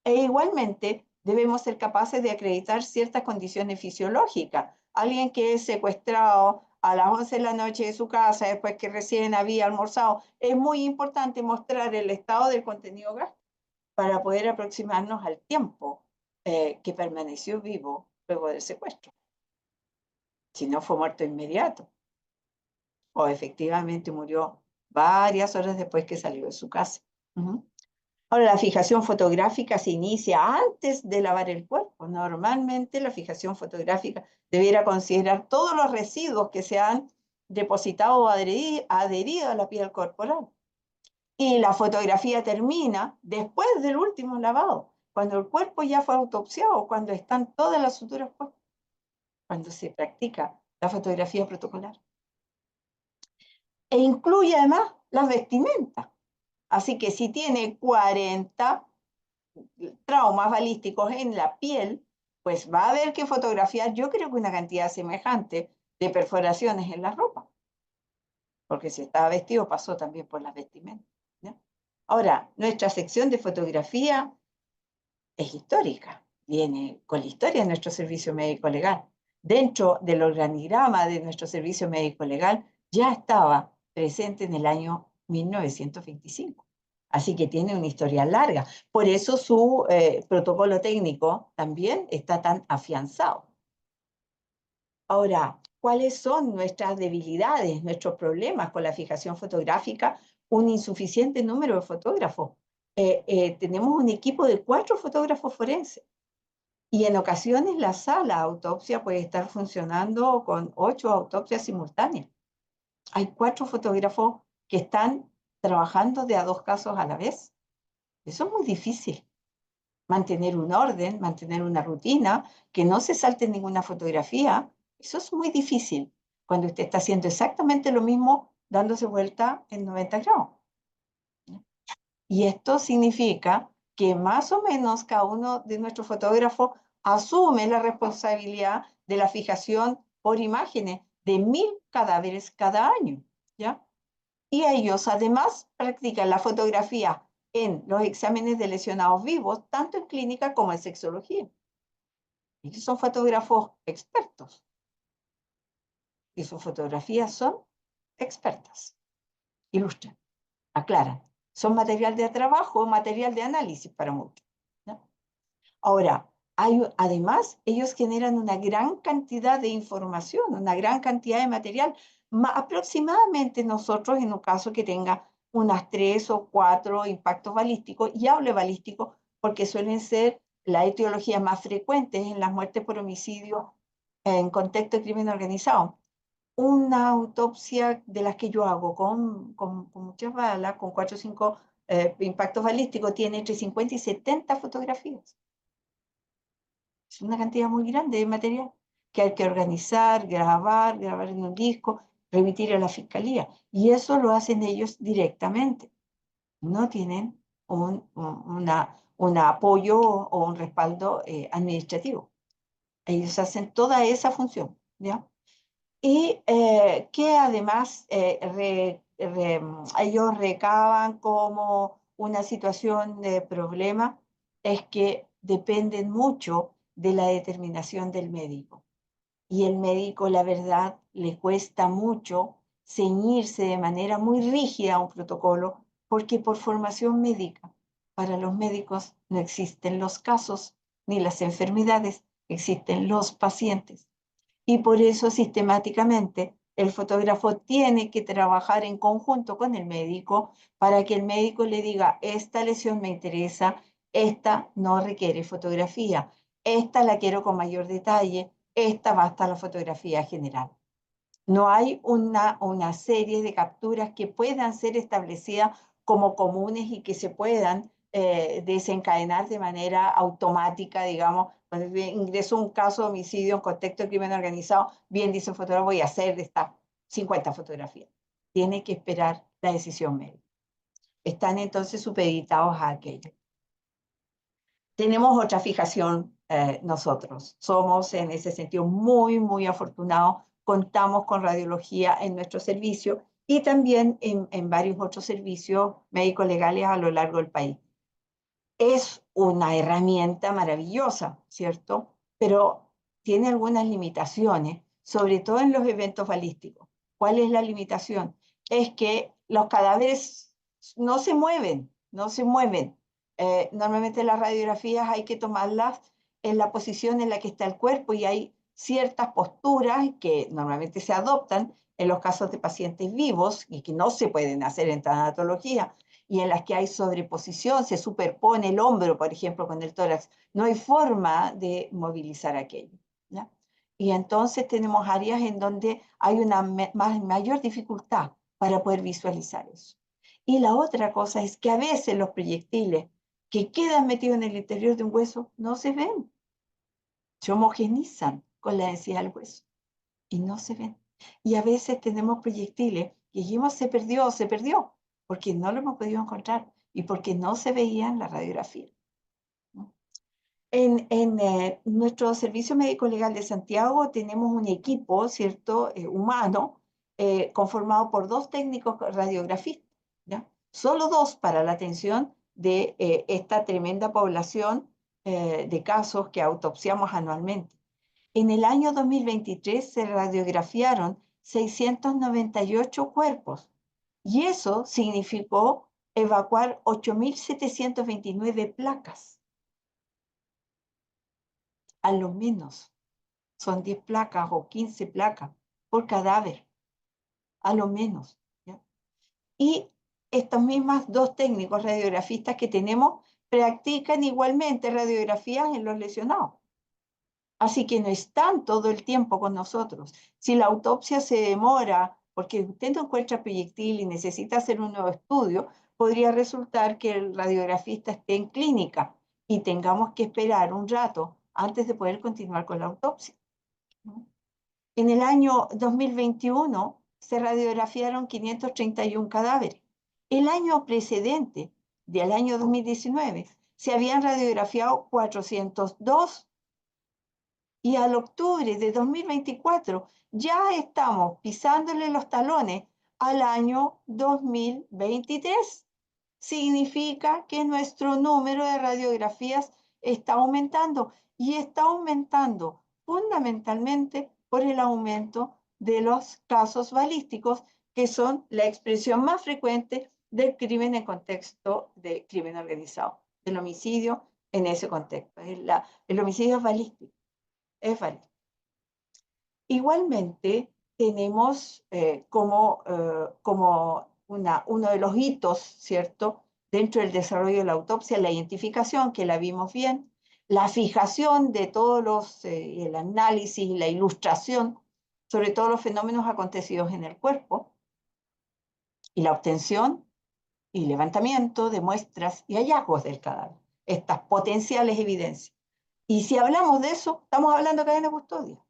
B: E igualmente, debemos ser capaces de acreditar ciertas condiciones fisiológicas alguien que es secuestrado a las 11 de la noche de su casa, después que recién había almorzado, es muy importante mostrar el estado del contenido gástrico para poder aproximarnos al tiempo que permaneció vivo luego del secuestro. Si no fue muerto inmediato, o efectivamente murió varias horas después que salió de su casa. Ahora, la fijación fotográfica se inicia antes de lavar el cuerpo. Normalmente la fijación fotográfica debiera considerar todos los residuos que se han depositado o adherido a la piel corporal. Y la fotografía termina después del último lavado, cuando el cuerpo ya fue autopsiado, cuando están todas las suturas puestas, cuando se practica la fotografía protocolar. E incluye además las vestimentas. Así que si tiene 40 traumas balísticos en la piel, pues va a haber que fotografiar, yo creo que una cantidad semejante de perforaciones en la ropa. Porque si estaba vestido pasó también por las vestimentas. ¿Ya? Ahora, nuestra sección de fotografía es histórica, viene con la historia de nuestro servicio médico legal. Dentro del organigrama de nuestro servicio médico legal ya estaba presente en el año 1925. Así que tiene una historia larga. Por eso su protocolo técnico también está tan afianzado. Ahora, ¿cuáles son nuestras debilidades, nuestros problemas con la fijación fotográfica? Un insuficiente número de fotógrafos. Tenemos un equipo de 4 fotógrafos forenses y en ocasiones la sala de autopsia puede estar funcionando con 8 autopsias simultáneas. Hay 4 fotógrafos que están trabajando de a 2 casos a la vez. Eso es muy difícil. Mantener un orden, mantener una rutina, que no se salte ninguna fotografía, eso es muy difícil cuando usted está haciendo exactamente lo mismo dándose vuelta en 90 grados. Y esto significa que más o menos cada uno de nuestros fotógrafos asume la responsabilidad de la fijación por imágenes de 1000 cadáveres cada año, ¿ya? Y ellos además practican la fotografía en los exámenes de lesionados vivos, tanto en clínica como en sexología. Ellos son fotógrafos expertos y sus fotografías son expertas. Ilustran, aclaran. Son material de trabajo, material de análisis para muchos, ¿no? Ahora, además, ellos generan una gran cantidad de información, una gran cantidad de material. Aproximadamente nosotros, en un caso que tenga unas 3 o 4 impactos balísticos, y hablo de balísticos porque suelen ser las etiologías más frecuentes en las muertes por homicidio en contexto de crimen organizado. Una autopsia de las que yo hago con muchas balas, con 4 o 5 impactos balísticos, tiene entre 50 y 70 fotografías. Es una cantidad muy grande de material que hay que organizar, grabar en un disco, remitir a la fiscalía. Y eso lo hacen ellos directamente. No tienen un apoyo o un respaldo administrativo. Ellos hacen toda esa función, ¿ya? Y que además ellos recaban como una situación de problema, es que dependen mucho de la determinación del médico. Y el médico, la verdad, le cuesta mucho ceñirse de manera muy rígida a un protocolo, porque por formación médica, para los médicos no existen los casos ni las enfermedades, existen los pacientes. Y por eso sistemáticamente el fotógrafo tiene que trabajar en conjunto con el médico para que el médico le diga, esta lesión me interesa, esta no requiere fotografía, esta la quiero con mayor detalle, esta basta la fotografía general. No hay una serie de capturas que puedan ser establecidas como comunes y que se puedan desencadenar de manera automática, digamos, cuando ingreso un caso de homicidio en contexto de crimen organizado, bien dice el fotógrafo, voy a hacer de estas 50 fotografías. Tiene que esperar la decisión médica. Están entonces supeditados a aquello. Tenemos otra fijación nosotros. Somos en ese sentido muy, muy afortunados. Contamos con radiología en nuestro servicio y también en varios otros servicios médicos legales a lo largo del país. Es una herramienta maravillosa, ¿cierto? Pero tiene algunas limitaciones sobre todo en los eventos balísticos. ¿Cuál es la limitación? Es que los cadáveres no se mueven, no se mueven. Normalmente las radiografías hay que tomarlas en la posición en la que está el cuerpo y hay ciertas posturas que normalmente se adoptan en los casos de pacientes vivos y que no se pueden hacer en tanatología y en las que hay sobreposición, se superpone el hombro, por ejemplo, con el tórax. No hay forma de movilizar aquello, ¿ya? Y entonces tenemos áreas en donde hay una mayor dificultad para poder visualizar eso. Y la otra cosa es que a veces los proyectiles que quedan metidos en el interior de un hueso no se ven, se homogenizan con la densidad del hueso y no se ven. Y a veces tenemos proyectiles que dijimos se perdió, porque no lo hemos podido encontrar y porque no se veía en la radiografía. En nuestro Servicio Médico Legal de Santiago tenemos un equipo, ¿cierto?, humano, conformado por 2 técnicos radiografistas, ¿ya? Solo 2 para la atención de esta tremenda población de casos que autopsiamos anualmente. En el año 2023 se radiografiaron 698 cuerpos y eso significó evacuar 8.729 placas. A lo menos son 10 placas o 15 placas por cadáver, a lo menos, ¿ya? Y estos mismos 2 técnicos radiografistas que tenemos practican igualmente radiografías en los lesionados. Así que no están todo el tiempo con nosotros. Si la autopsia se demora porque usted no encuentra proyectil y necesita hacer un nuevo estudio, podría resultar que el radiografista esté en clínica y tengamos que esperar un rato antes de poder continuar con la autopsia. En el año 2021 se radiografiaron 531 cadáveres. El año precedente, del año 2019, se habían radiografiado 402 y al octubre de 2024 ya estamos pisándole los talones al año 2023. Significa que nuestro número de radiografías está aumentando y está aumentando fundamentalmente por el aumento de los casos balísticos, que son la expresión más frecuente del crimen en contexto de crimen organizado, del homicidio en ese contexto. El homicidio es balístico. Es válido. Igualmente, tenemos como uno de los hitos, ¿cierto?, dentro del desarrollo de la autopsia, la identificación, que la vimos bien, la fijación de todos el análisis y la ilustración sobre todos los fenómenos acontecidos en el cuerpo, y la obtención y levantamiento de muestras y hallazgos del cadáver, estas potenciales evidencias. Y si hablamos de eso, estamos hablando de cadena de custodia,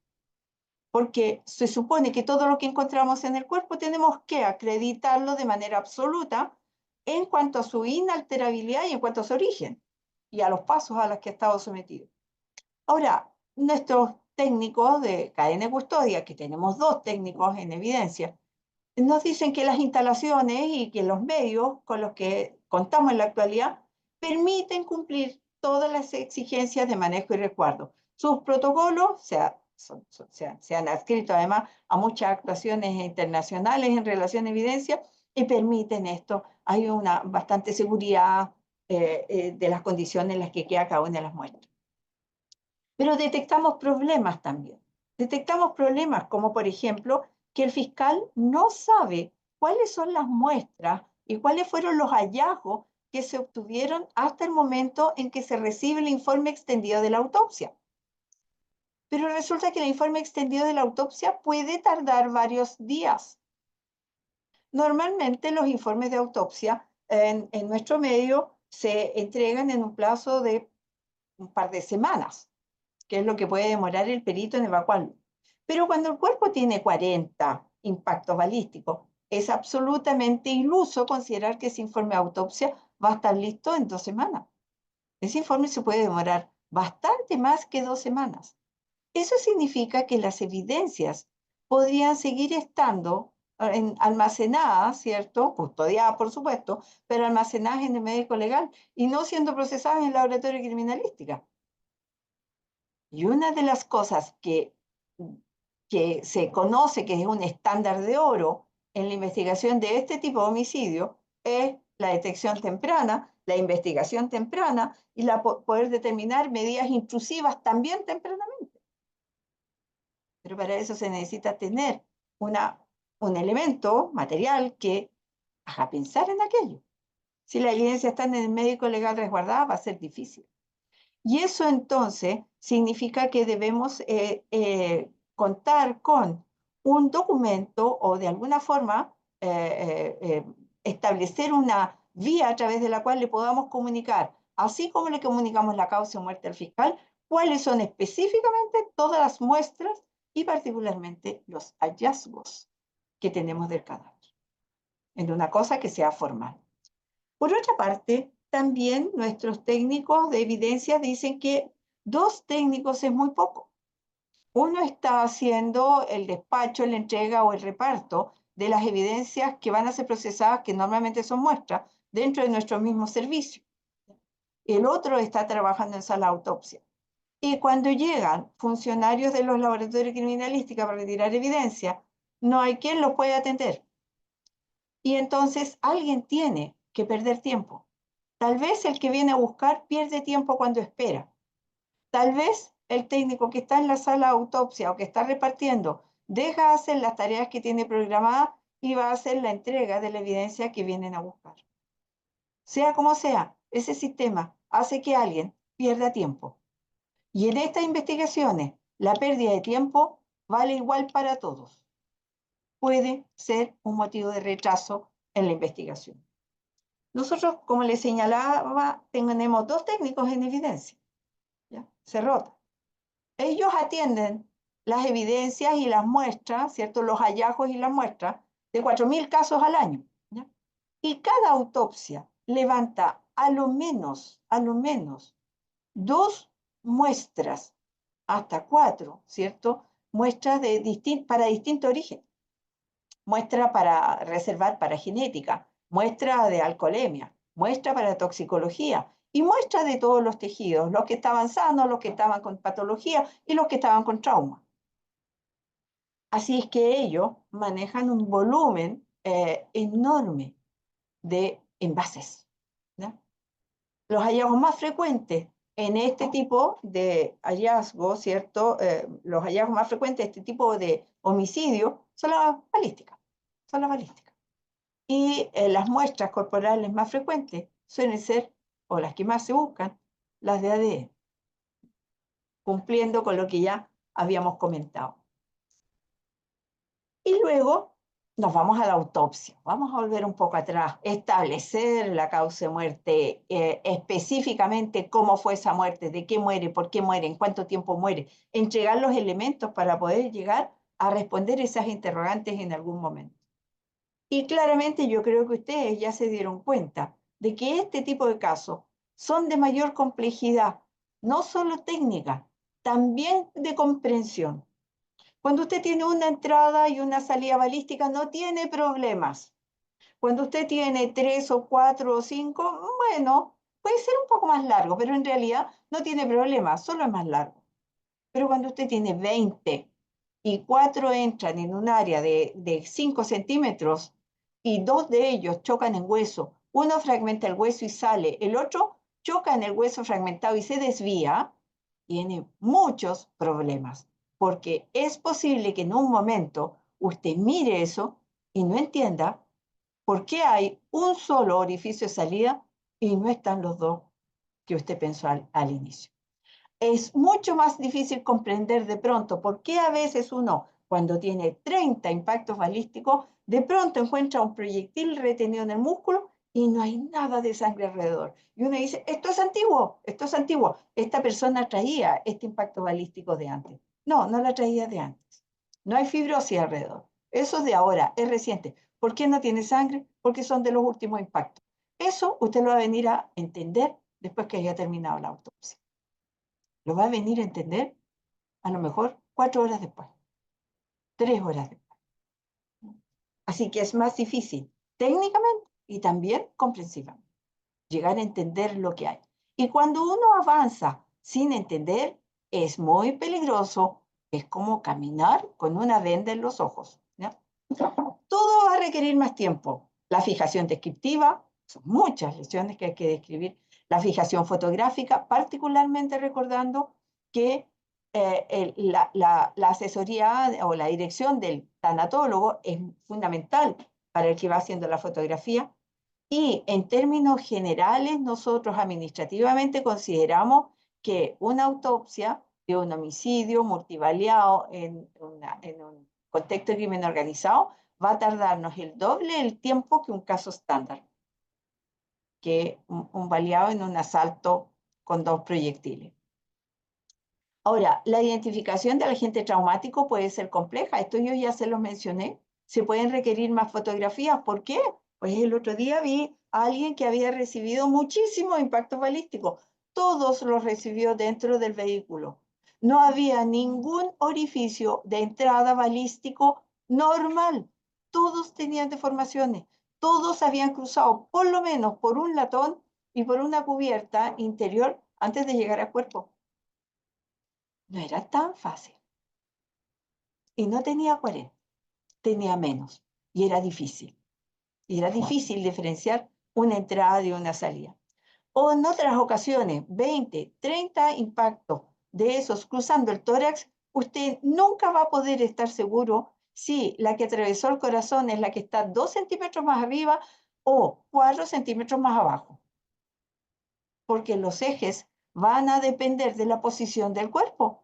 B: porque se supone que todo lo que encontramos en el cuerpo tenemos que acreditarlo de manera absoluta en cuanto a su inalterabilidad y en cuanto a su origen y a los pasos a los que ha estado sometido. Ahora, nuestros técnicos de cadena de custodia, que tenemos 2 técnicos en evidencia, nos dicen que las instalaciones y que los medios con los que contamos en la actualidad permiten cumplir todas las exigencias de manejo y resguardo. Sus protocolos se han adscrito además a muchas actuaciones internacionales en relación a evidencia y permiten esto. Hay una bastante seguridad de las condiciones en las que queda cada una de las muestras. Pero detectamos problemas también. Detectamos problemas como, por ejemplo, que el fiscal no sabe cuáles son las muestras y cuáles fueron los hallazgos que se obtuvieron hasta el momento en que se recibe el informe extendido de la autopsia. Pero resulta que el informe extendido de la autopsia puede tardar varios días. Normalmente los informes de autopsia en nuestro medio se entregan en un plazo de un par de semanas, que es lo que puede demorar el perito en evacuarlo. Pero cuando el cuerpo tiene 40 impactos balísticos, es absolutamente iluso considerar que ese informe de autopsia va a estar listo en 2 semanas. Ese informe se puede demorar bastante más que 2 semanas. Eso significa que las evidencias podrían seguir estando almacenadas, ¿cierto? Custodiadas, por supuesto, pero almacenadas en el médico legal y no siendo procesadas en el laboratorio de criminalística. Y una de las cosas que que se conoce que es un estándar de oro en la investigación de este tipo de homicidio es la detección temprana, la investigación temprana y poder determinar medidas intrusivas también tempranamente. Pero para eso se necesita tener un elemento material que haga pensar en aquello. Si la evidencia está en el médico legal resguardada, va a ser difícil. Y eso entonces significa que debemos contar con un documento o de alguna forma establecer una vía a través de la cual le podamos comunicar, así como le comunicamos la causa de muerte al fiscal, cuáles son específicamente todas las muestras y particularmente los hallazgos que tenemos del cadáver, en una cosa que sea formal. Por otra parte, también nuestros técnicos de evidencia dicen que 2 técnicos es muy poco. Uno está haciendo el despacho, la entrega o el reparto de las evidencias que van a ser procesadas, que normalmente son muestras, dentro de nuestro mismo servicio. El otro está trabajando en sala de autopsia. Y cuando llegan funcionarios de los laboratorios de criminalística para retirar evidencia, no hay quien los pueda atender. Y entonces alguien tiene que perder tiempo. Tal vez el que viene a buscar pierde tiempo cuando espera. Tal vez el técnico que está en la sala de autopsia o que está repartiendo deja de hacer las tareas que tiene programadas y va a hacer la entrega de la evidencia que vienen a buscar. Sea como sea, ese sistema hace que alguien pierda tiempo. Y en estas investigaciones, la pérdida de tiempo vale igual para todos. Puede ser un motivo de retraso en la investigación. Nosotros, como les señalaba, tenemos 2 técnicos en evidencia. ¿Ya? Se rota. Ellos atienden las evidencias y las muestras, ¿cierto? Los hallazgos y las muestras de 4.000 casos al año. ¿Ya? Y cada autopsia levanta a lo menos 2 muestras, hasta 4, ¿cierto? Muestras para distinto origen. Muestra para reservar para genética, muestra de alcoholemia, muestra para toxicología y muestra de todos los tejidos, los que estaban sanos, los que estaban con patología y los que estaban con trauma. Así es que ellos manejan un volumen enorme de envases, ¿no? Los hallazgos más frecuentes en este tipo de hallazgos, ¿cierto? Los hallazgos más frecuentes de este tipo de homicidio son las balísticas. Son las balísticas. Y las muestras corporales más frecuentes suelen ser, o las que más se buscan, las de ADN, cumpliendo con lo que ya habíamos comentado. Y luego nos vamos a la autopsia. Vamos a volver un poco atrás, establecer la causa de muerte, específicamente cómo fue esa muerte, de qué muere, por qué muere, en cuánto tiempo muere, entregar los elementos para poder llegar a responder esas interrogantes en algún momento. Y claramente yo creo que ustedes ya se dieron cuenta de que este tipo de casos son de mayor complejidad, no solo técnica, también de comprensión. Cuando usted tiene una entrada y una salida balística, no tiene problemas. Cuando usted tiene 3 o 4 o 5, bueno, puede ser un poco más largo, pero en realidad no tiene problemas, solo es más largo. Pero cuando usted tiene 20 y 4 entran en un área de 5 centímetros y 2 de ellos chocan en hueso, uno fragmenta el hueso y sale, el otro choca en el hueso fragmentado y se desvía, tiene muchos problemas, porque es posible que en un momento usted mire eso y no entienda por qué hay un solo orificio de salida y no están los 2 que usted pensó al inicio. Es mucho más difícil comprender de pronto por qué a veces uno, cuando tiene 30 impactos balísticos, de pronto encuentra un proyectil retenido en el músculo y no hay nada de sangre alrededor. Y uno dice, esto es antiguo, esta persona traía este impacto balístico de antes. No, no la traía de antes. No hay fibrosis alrededor. Eso es de ahora, es reciente. ¿Por qué no tiene sangre? Porque son de los últimos impactos. Eso usted lo va a venir a entender después que haya terminado la autopsia. Lo va a venir a entender a lo mejor 4 horas después, 3 horas después. Así que es más difícil técnicamente y también comprensivamente llegar a entender lo que hay. Y cuando uno avanza sin entender, es muy peligroso Es como caminar con una venda en los ojos, ¿ya? Todo va a requerir más tiempo. La fijación descriptiva, son muchas lesiones que hay que describir. La fijación fotográfica, particularmente recordando que la asesoría o la dirección del tanatólogo es fundamental para el que va haciendo la fotografía. Y en términos generales, nosotros administrativamente consideramos que una autopsia de un homicidio multivariado en un contexto de crimen organizado va a tardarnos el doble el tiempo que un caso estándar, que un baleado en un asalto con 2 proyectiles. Ahora, la identificación del agente traumático puede ser compleja, esto yo ya se lo mencioné, se pueden requerir más fotografías, ¿por qué? Pues el otro día vi a alguien que había recibido muchísimos impactos balísticos, todos los recibió dentro del vehículo. No había ningún orificio de entrada balístico normal, todos tenían deformaciones, todos habían cruzado por lo menos por un latón y por una cubierta interior antes de llegar al cuerpo. No era tan fácil. Y no tenía 40, tenía menos. Y era difícil. Y era difícil diferenciar una entrada de una salida. O en otras ocasiones, 20, 30 impactos de esos cruzando el tórax, usted nunca va a poder estar seguro si la que atravesó el corazón es la que está 2 centímetros más arriba o 4 centímetros más abajo. Porque los ejes van a depender de la posición del cuerpo.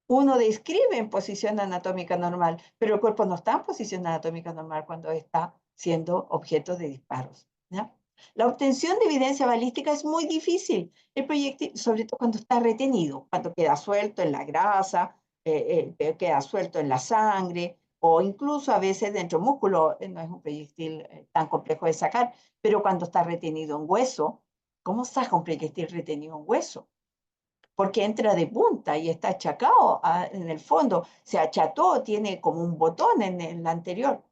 B: Uno describe en posición anatómica normal, pero el cuerpo no está en posición anatómica normal cuando está siendo objeto de disparos, ¿ya? La obtención de evidencia balística es muy difícil, el proyectil, sobre todo cuando está retenido, cuando queda suelto en la grasa, queda suelto en la sangre, o incluso a veces dentro del músculo, no es un proyectil tan complejo de sacar, pero cuando está retenido en hueso, ¿cómo saca un proyectil retenido en hueso? Porque entra de punta y está achacado en el fondo, se acható, tiene como un botón en el anterior.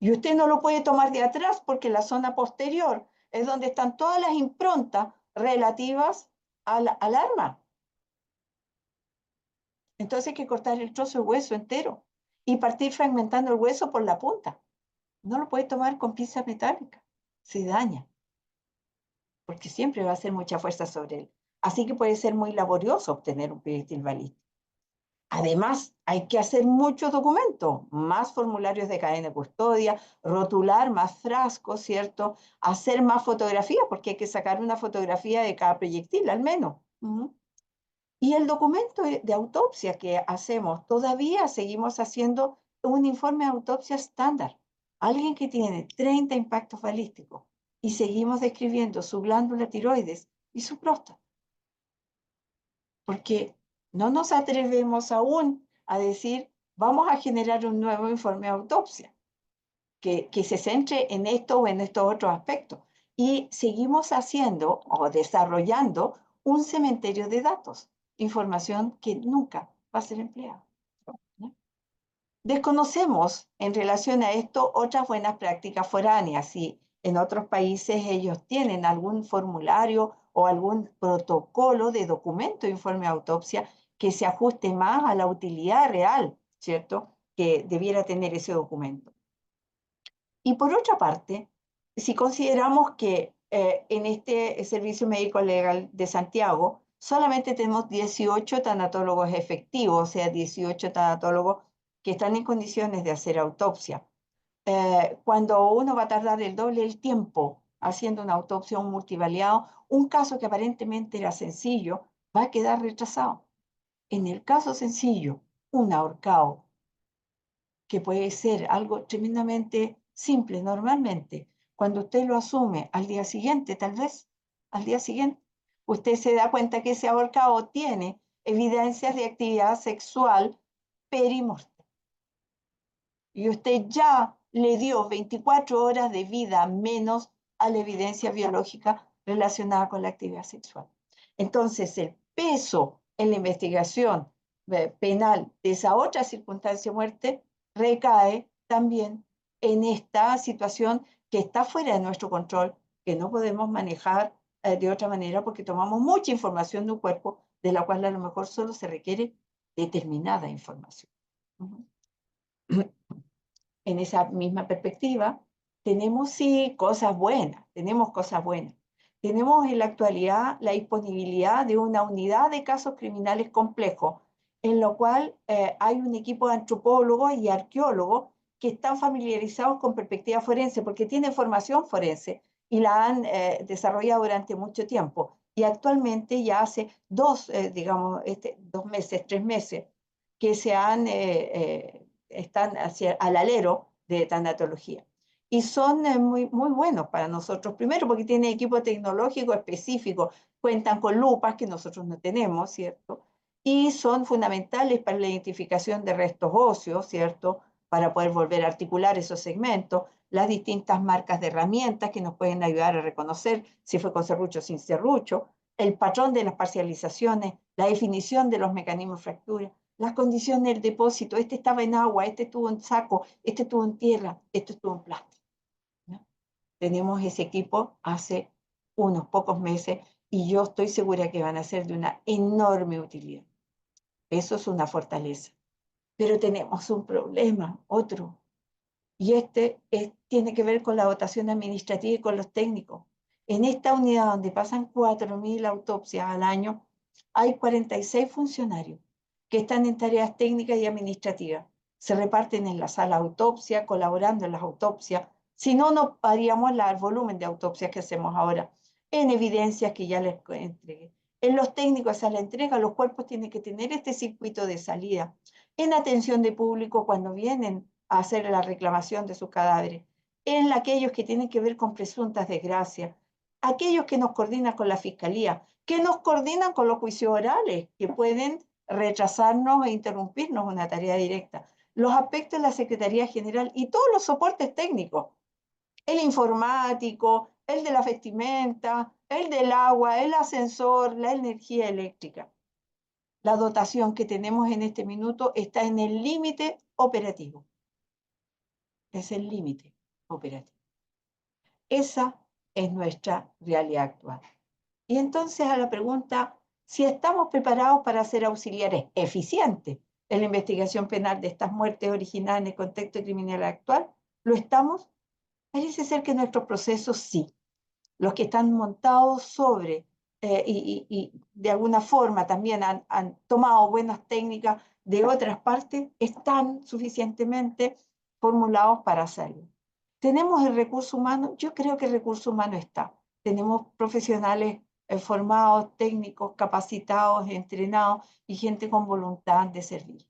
B: Y usted no lo puede tomar de atrás porque la zona posterior es donde están todas las improntas relativas al arma. Entonces hay que cortar el trozo de hueso entero y partir fragmentando el hueso por la punta. No lo puede tomar con pinza metálica, se daña, porque siempre va a hacer mucha fuerza sobre él. Así que puede ser muy laborioso obtener un proyectil balístico. Además, hay que hacer muchos documentos, más formularios de cadena de custodia, rotular más frascos, ¿cierto? Hacer más fotografías, porque hay que sacar una fotografía de cada proyectil al menos. Y el documento de autopsia que hacemos, todavía seguimos haciendo un informe de autopsia estándar. Alguien que tiene 30 impactos balísticos y seguimos describiendo su glándula tiroides y su próstata. Porque no nos atrevemos aún a decir, vamos a generar un nuevo informe de autopsia que se centre en esto o en estos otros aspectos. Y seguimos haciendo o desarrollando un cementerio de datos, información que nunca va a ser empleada. ¿No? Desconocemos en relación a esto otras buenas prácticas foráneas. Si en otros países ellos tienen algún formulario o algún protocolo de documento de informe de autopsia que se ajuste más a la utilidad real, ¿cierto?, que debiera tener ese documento. Y por otra parte, si consideramos que en este Servicio Médico Legal de Santiago solamente tenemos 18 tanatólogos efectivos, o sea, 18 tanatólogos que están en condiciones de hacer autopsia. Cuando uno va a tardar el doble del tiempo haciendo una autopsia a un multivariado, un caso que aparentemente era sencillo va a quedar retrasado. En el caso sencillo, un ahorcado, que puede ser algo tremendamente simple normalmente, cuando usted lo asume al día siguiente, tal vez, al día siguiente, usted se da cuenta que ese ahorcado tiene evidencias de actividad sexual perimortem. Y usted ya le dio 24 horas de vida menos a la evidencia biológica relacionada con la actividad sexual. Entonces, el peso en la investigación penal de esa otra circunstancia de muerte recae también en esta situación que está fuera de nuestro control, que no podemos manejar de otra manera porque tomamos mucha información de un cuerpo de la cual a lo mejor solo se requiere determinada información. En esa misma perspectiva, tenemos sí cosas buenas, tenemos cosas buenas. Tenemos en la actualidad la disponibilidad de una unidad de casos criminales complejos, en lo cual hay un equipo de antropólogos y arqueólogos que están familiarizados con perspectiva forense, porque tienen formación forense y la han desarrollado durante mucho tiempo. Y actualmente ya hace digamos, 2 meses, 3 meses, que están al alero de tanatología. Y son muy, muy buenos para nosotros, primero porque tienen equipo tecnológico específico, cuentan con lupas que nosotros no tenemos, ¿cierto? Y son fundamentales para la identificación de restos óseos, ¿cierto? Para poder volver a articular esos segmentos, las distintas marcas de herramientas que nos pueden ayudar a reconocer si fue con serrucho o sin serrucho, el patrón de las parcializaciones, la definición de los mecanismos de fractura, las condiciones del depósito, este estaba en agua, este estuvo en saco, este estuvo en tierra, este estuvo en plástico, ¿no? Tenemos ese equipo hace unos pocos meses y yo estoy segura que van a ser de una enorme utilidad. Eso es una fortaleza. Pero tenemos un problema, otro, y tiene que ver con la dotación administrativa y con los técnicos. En esta unidad donde pasan 4.000 autopsias al año, hay 46 funcionarios que están en tareas técnicas y administrativas. Se reparten en la sala de autopsia, colaborando en las autopsias. Si no, no haríamos el volumen de autopsias que hacemos ahora. En evidencias que ya les entregué. En los técnicos a la entrega, los cuerpos tienen que tener este circuito de salida. En atención de público, cuando vienen a hacer la reclamación de sus cadáveres, en aquellos que tienen que ver con presuntas desgracias, aquellos que nos coordinan con la fiscalía, que nos coordinan con los juicios orales, que pueden retrasarnos e interrumpirnos una tarea directa, los aspectos de la Secretaría General y todos los soportes técnicos, el informático, el de la vestimenta, el del agua, el ascensor, la energía eléctrica. La dotación que tenemos en este minuto está en el límite operativo. Es el límite operativo. Esa es nuestra realidad actual. Y entonces a la pregunta, si estamos preparados para ser auxiliares eficientes en la investigación penal de estas muertes originadas en el contexto criminal actual, ¿lo estamos? Parece ser que nuestros procesos sí. Los que están montados sobre y de alguna forma también han tomado buenas técnicas de otras partes, están suficientemente formulados para hacerlo. ¿Tenemos el recurso humano? Yo creo que el recurso humano está. Tenemos profesionales formados, técnicos, capacitados, entrenados y gente con voluntad de servir.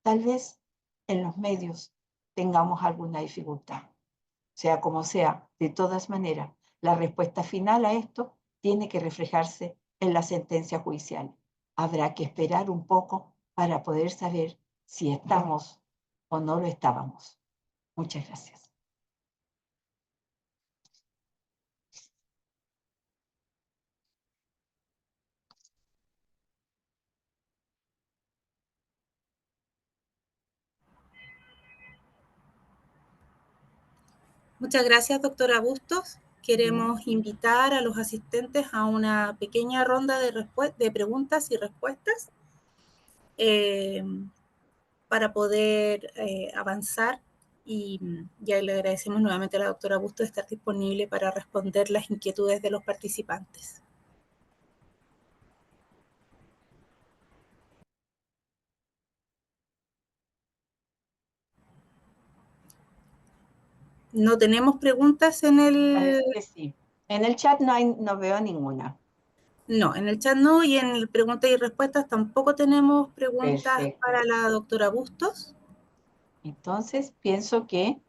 B: Tal vez en los medios tengamos alguna dificultad. Sea como sea, de todas maneras, la respuesta final a esto tiene que reflejarse en la sentencia judicial. Habrá que esperar un poco para poder saber si estamos o no lo estábamos. Muchas gracias.
A: Muchas gracias, doctora Bustos. Queremos invitar a los asistentes a una pequeña ronda de preguntas y respuestas para poder avanzar y ya le agradecemos nuevamente a la doctora Bustos de estar disponible para responder las inquietudes de los participantes. No tenemos preguntas en el...
B: Parece que sí. En el chat no veo ninguna.
A: No, en el chat no, y en el preguntas y respuestas tampoco tenemos preguntas.
B: Perfecto.
A: Para la doctora Bustos.
B: Entonces, pienso que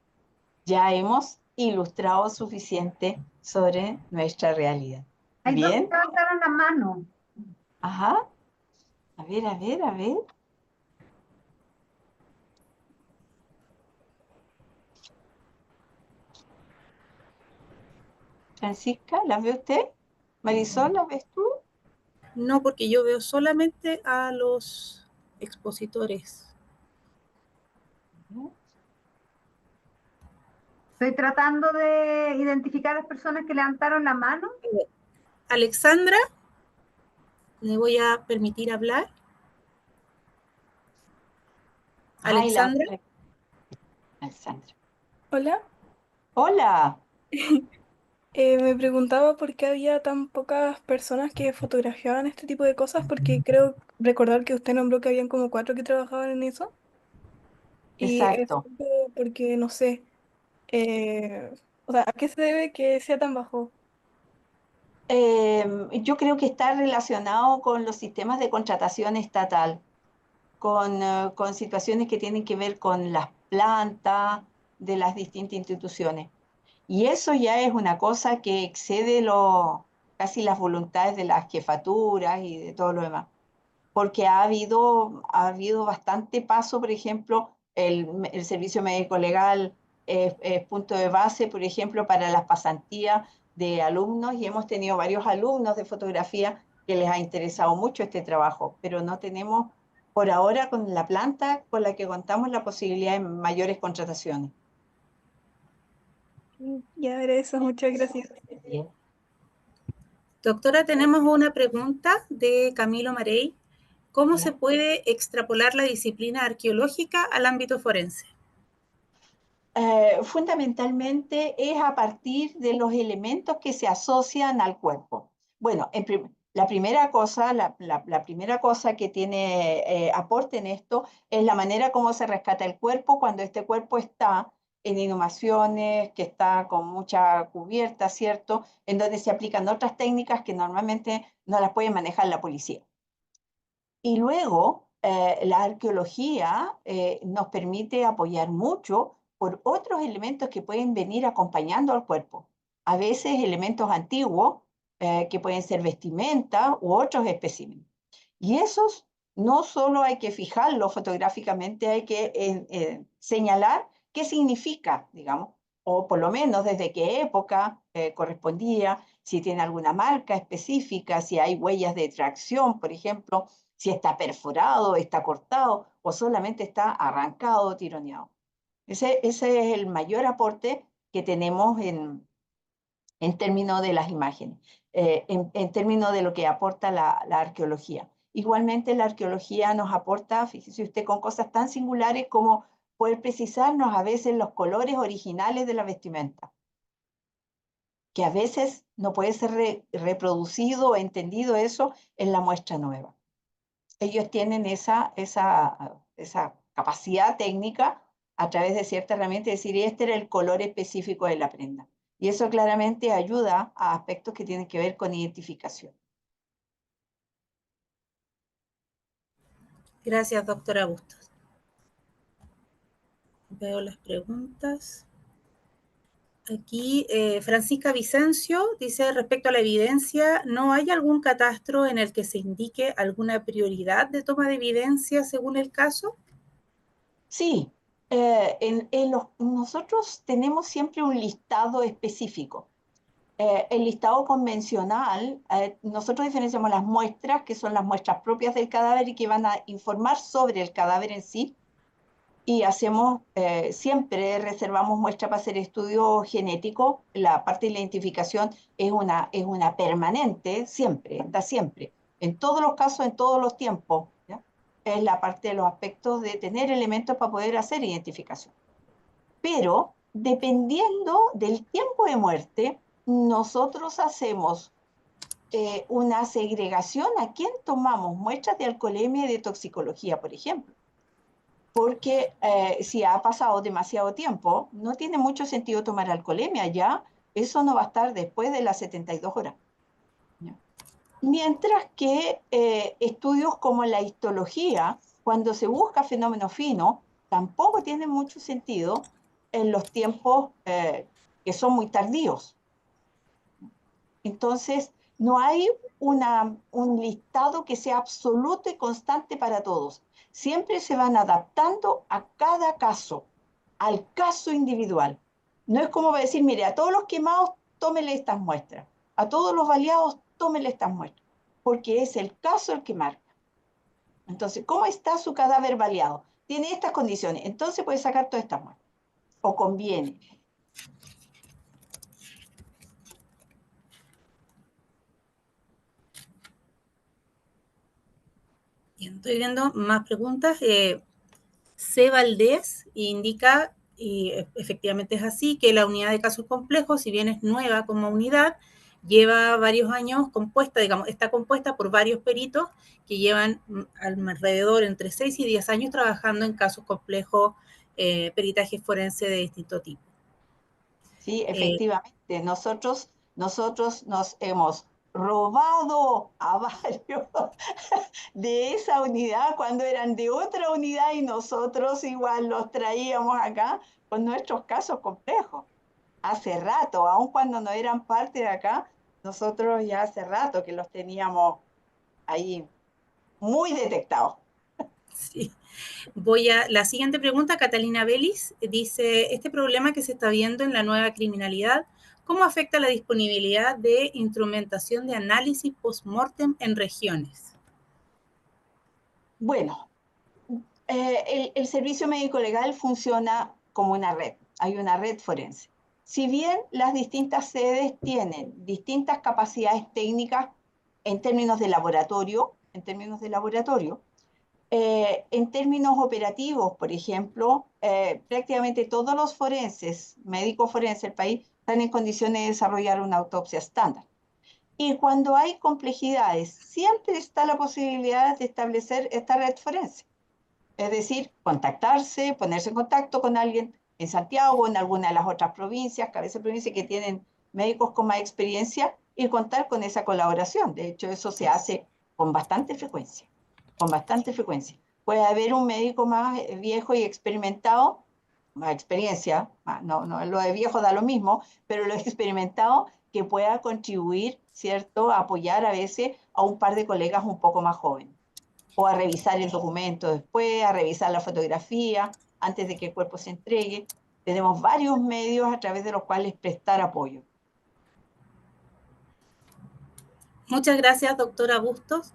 B: ya hemos ilustrado suficiente sobre nuestra realidad.
C: Hay dos
B: Bien.
C: que levantaron la mano.
B: Ajá. A ver, a ver, a ver. Francisca, ¿la ve usted? Marisol, ¿la ves tú?
A: No, porque yo veo solamente a los expositores.
C: Estoy tratando de identificar a las personas que levantaron la mano.
A: Alexandra, le voy a permitir hablar.
B: Ay, la
A: Alexandra,
B: otra, Alexandra.
D: Hola,
B: Hola.
D: me preguntaba por qué había tan pocas personas que fotografiaban este tipo de cosas, porque creo recordar que usted nombró que habían como 4 que trabajaban en eso, y es
B: Exacto.
D: porque no sé, o sea, ¿a qué se debe que sea tan bajo?
B: Yo creo que está relacionado con los sistemas de contratación estatal, con situaciones que tienen que ver con las plantas de las distintas instituciones. Y eso ya es una cosa que excede casi las voluntades de las jefaturas y de todo lo demás, porque ha habido bastante paso. Por ejemplo, el servicio médico legal es punto de base, por ejemplo, para las pasantías de alumnos, y hemos tenido varios alumnos de fotografía que les ha interesado mucho este trabajo, pero no tenemos por ahora con la planta con la que contamos la posibilidad de mayores contrataciones.
D: Ya era eso, muchas gracias.
B: Bien.
A: doctora, tenemos una pregunta de Camilo Marey. ¿Cómo se
B: ¿Ya?
A: puede extrapolar la disciplina arqueológica al ámbito forense?
B: Fundamentalmente es a partir de los elementos que se asocian al cuerpo. Bueno, la primera cosa que tiene aporte en esto es la manera como se rescata el cuerpo cuando este cuerpo está en inhumaciones, que está con mucha cubierta, ¿cierto? En donde se aplican otras técnicas que normalmente no las puede manejar la policía. Y luego, la arqueología nos permite apoyar mucho por otros elementos que pueden venir acompañando al cuerpo. A veces elementos antiguos, que pueden ser vestimenta u otros especímenes. Y esos no solo hay que fijarlos fotográficamente, hay que señalar qué significa, digamos, o por lo menos desde qué época correspondía, si tiene alguna marca específica, si hay huellas de tracción, por ejemplo, si está perforado, está cortado o solamente está arrancado, tironeado. Ese es el mayor aporte que tenemos en términos de las imágenes, en términos de lo que aporta la arqueología. Igualmente, la arqueología nos aporta, fíjese usted, con cosas tan singulares como poder precisarnos a veces los colores originales de la vestimenta, que a veces no puede ser reproducido o entendido eso en la muestra nueva. Ellos tienen esa capacidad técnica a través de cierta herramienta de decir, este era el color específico de la prenda. Y eso claramente ayuda a aspectos que tienen que ver con identificación.
A: Gracias, doctora Bustos. Veo las preguntas. Aquí, Francisca Vicencio dice, respecto a la evidencia, ¿no hay algún catastro en el que se indique alguna prioridad de toma de evidencia según el caso?
B: Sí, nosotros tenemos siempre un listado específico. El listado convencional, nosotros diferenciamos las muestras, que son las muestras propias del cadáver y que van a informar sobre el cadáver en sí, y siempre reservamos muestra para hacer estudio genético. La parte de la identificación es una permanente, siempre, está siempre, en todos los casos, en todos los tiempos, ¿ya? Es la parte de los aspectos de tener elementos para poder hacer identificación. Pero dependiendo del tiempo de muerte, nosotros hacemos una segregación a quién tomamos muestras de alcoholemia y de toxicología, por ejemplo, porque si ha pasado demasiado tiempo, no tiene mucho sentido tomar alcoholemia ya, eso no va a estar después de las 72 horas. ¿Ya? Mientras que estudios como la histología, cuando se busca fenómeno fino, tampoco tienen mucho sentido en los tiempos que son muy tardíos. Entonces, no hay un listado que sea absoluto y constante para todos. Siempre se van adaptando a cada caso, al caso individual. No es como decir, mire, a todos los quemados, tómele estas muestras. A todos los baleados, tómele estas muestras. Porque es el caso el que marca. Entonces, ¿cómo está su cadáver baleado? Tiene estas condiciones. Entonces puede sacar todas estas muestras. O conviene.
A: Bien, estoy viendo más preguntas. C. Valdés indica, y efectivamente es así, que la unidad de casos complejos, si bien es nueva como unidad, lleva varios años compuesta, digamos, está compuesta por varios peritos que llevan alrededor entre 6 y 10 años trabajando en casos complejos, peritaje forense de distinto tipo.
B: Sí, efectivamente, nosotros nos hemos robado a varios de esa unidad cuando eran de otra unidad y nosotros igual los traíamos acá con nuestros casos complejos. Hace rato, aun cuando no eran parte de acá, nosotros ya hace rato que los teníamos ahí muy detectados.
A: Sí. La siguiente pregunta, Catalina Belis, dice, este problema que se está viendo en la nueva criminalidad, ¿cómo afecta la disponibilidad de instrumentación de análisis post-mortem en regiones?
B: Bueno, el servicio médico legal funciona como una red, hay una red forense. Si bien las distintas sedes tienen distintas capacidades técnicas en términos de laboratorio, en términos operativos, por ejemplo, prácticamente todos los forenses, médicos forenses del país, están en condiciones de desarrollar una autopsia estándar. Y cuando hay complejidades, siempre está la posibilidad de establecer esta red forense. Es decir, contactarse, ponerse en contacto con alguien en Santiago o en alguna de las otras provincias, cabezas de provincia que tienen médicos con más experiencia y contar con esa colaboración. De hecho, eso se hace con bastante frecuencia, con bastante frecuencia. Puede haber un médico más viejo y experimentado, más experiencia, no, lo de viejo da lo mismo, pero lo experimentado que pueda contribuir, ¿cierto?, a apoyar a veces a un par de colegas un poco más jóvenes o a revisar el documento después, a revisar la fotografía antes de que el cuerpo se entregue. Tenemos varios medios a través de los cuales prestar apoyo.
A: Muchas gracias, doctora Bustos.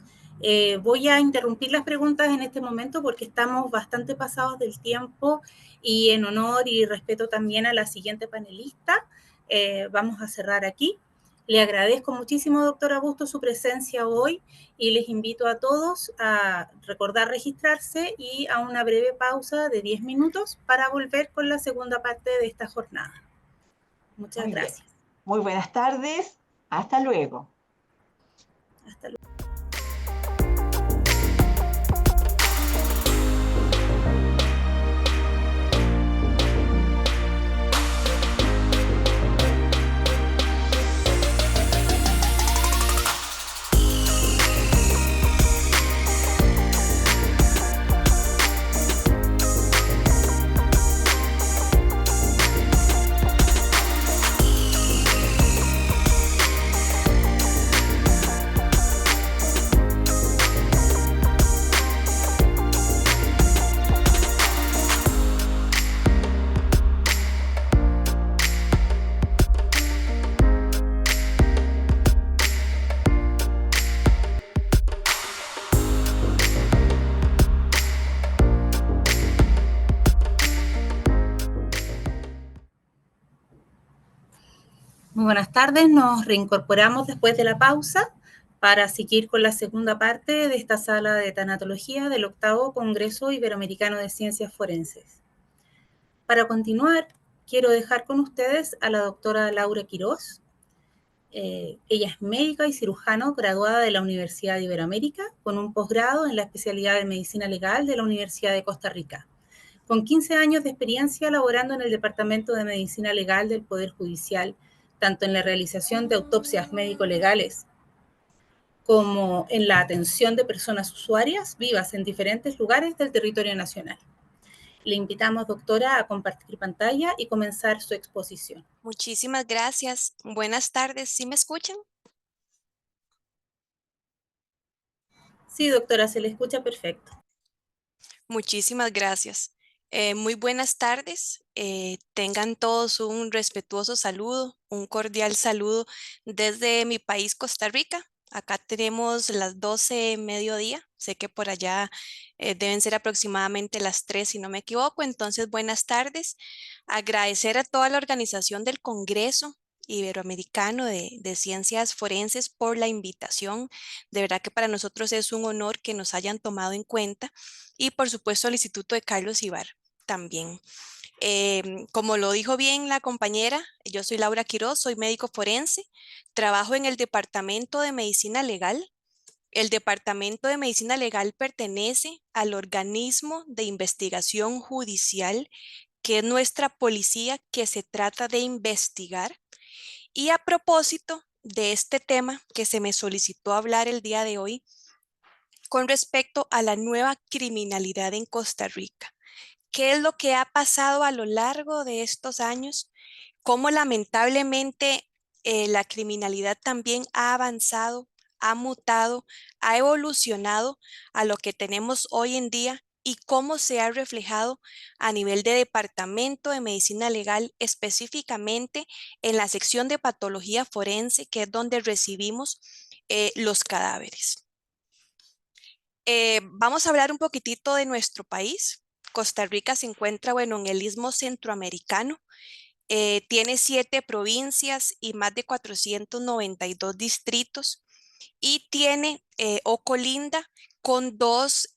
A: Voy a interrumpir las preguntas en este momento porque estamos bastante pasados del tiempo y en honor y respeto también a la siguiente panelista, vamos a cerrar aquí. Le agradezco muchísimo, doctora Bustos, su presencia hoy y les invito a todos a recordar registrarse y a una breve pausa de 10 minutos para volver con la segunda parte de esta jornada. Muchas
B: Muy
A: gracias.
B: bien. Muy buenas tardes. Hasta luego.
A: Hasta luego. Muy buenas tardes, nos reincorporamos después de la pausa para seguir con la segunda parte de esta sala de tanatología del 8º Congreso Iberoamericano de Ciencias Forenses. Para continuar, quiero dejar con ustedes a la doctora Laura Quirós. Ella es médica y cirujano graduada de la Universidad de Iberoamérica con un posgrado en la especialidad de Medicina Legal de la Universidad de Costa Rica, con 15 años de experiencia laborando en el Departamento de Medicina Legal del Poder Judicial, tanto en la realización de autopsias médico-legales como en la atención de personas usuarias vivas en diferentes lugares del territorio nacional. Le invitamos, doctora, a compartir pantalla y comenzar su exposición.
E: Muchísimas gracias. Buenas tardes. ¿Sí me escuchan?
A: Sí, doctora, se le escucha perfecto.
E: Muchísimas gracias. Muy buenas tardes. Tengan todos un respetuoso saludo, un cordial saludo desde mi país, Costa Rica. Acá tenemos las 12 mediodía. Sé que por allá deben ser aproximadamente las 3, si no me equivoco. Entonces, buenas tardes. Agradecer a toda la organización del Congreso Iberoamericano de Ciencias Forenses por la invitación. De verdad que para nosotros es un honor que nos hayan tomado en cuenta y por supuesto al Instituto de Carlos Ibar también. Como lo dijo bien la compañera, yo soy Laura Quiroz, soy médico forense, trabajo en el Departamento de Medicina Legal. El Departamento de Medicina Legal pertenece al organismo de investigación judicial, que es nuestra policía que se trata de investigar. Y a propósito de este tema que se me solicitó hablar el día de hoy, con respecto a la nueva criminalidad en Costa Rica. ¿Qué es lo que ha pasado a lo largo de estos años? Cómo lamentablemente la criminalidad también ha avanzado, ha mutado, ha evolucionado a lo que tenemos hoy en día y cómo se ha reflejado a nivel de Departamento de Medicina Legal, específicamente en la sección de patología forense, que es donde recibimos los cadáveres. Vamos a hablar un poquitito de nuestro país. Costa Rica se encuentra, bueno, en el Istmo Centroamericano. Tiene 7 provincias y más de 492 distritos y tiene o colinda con 2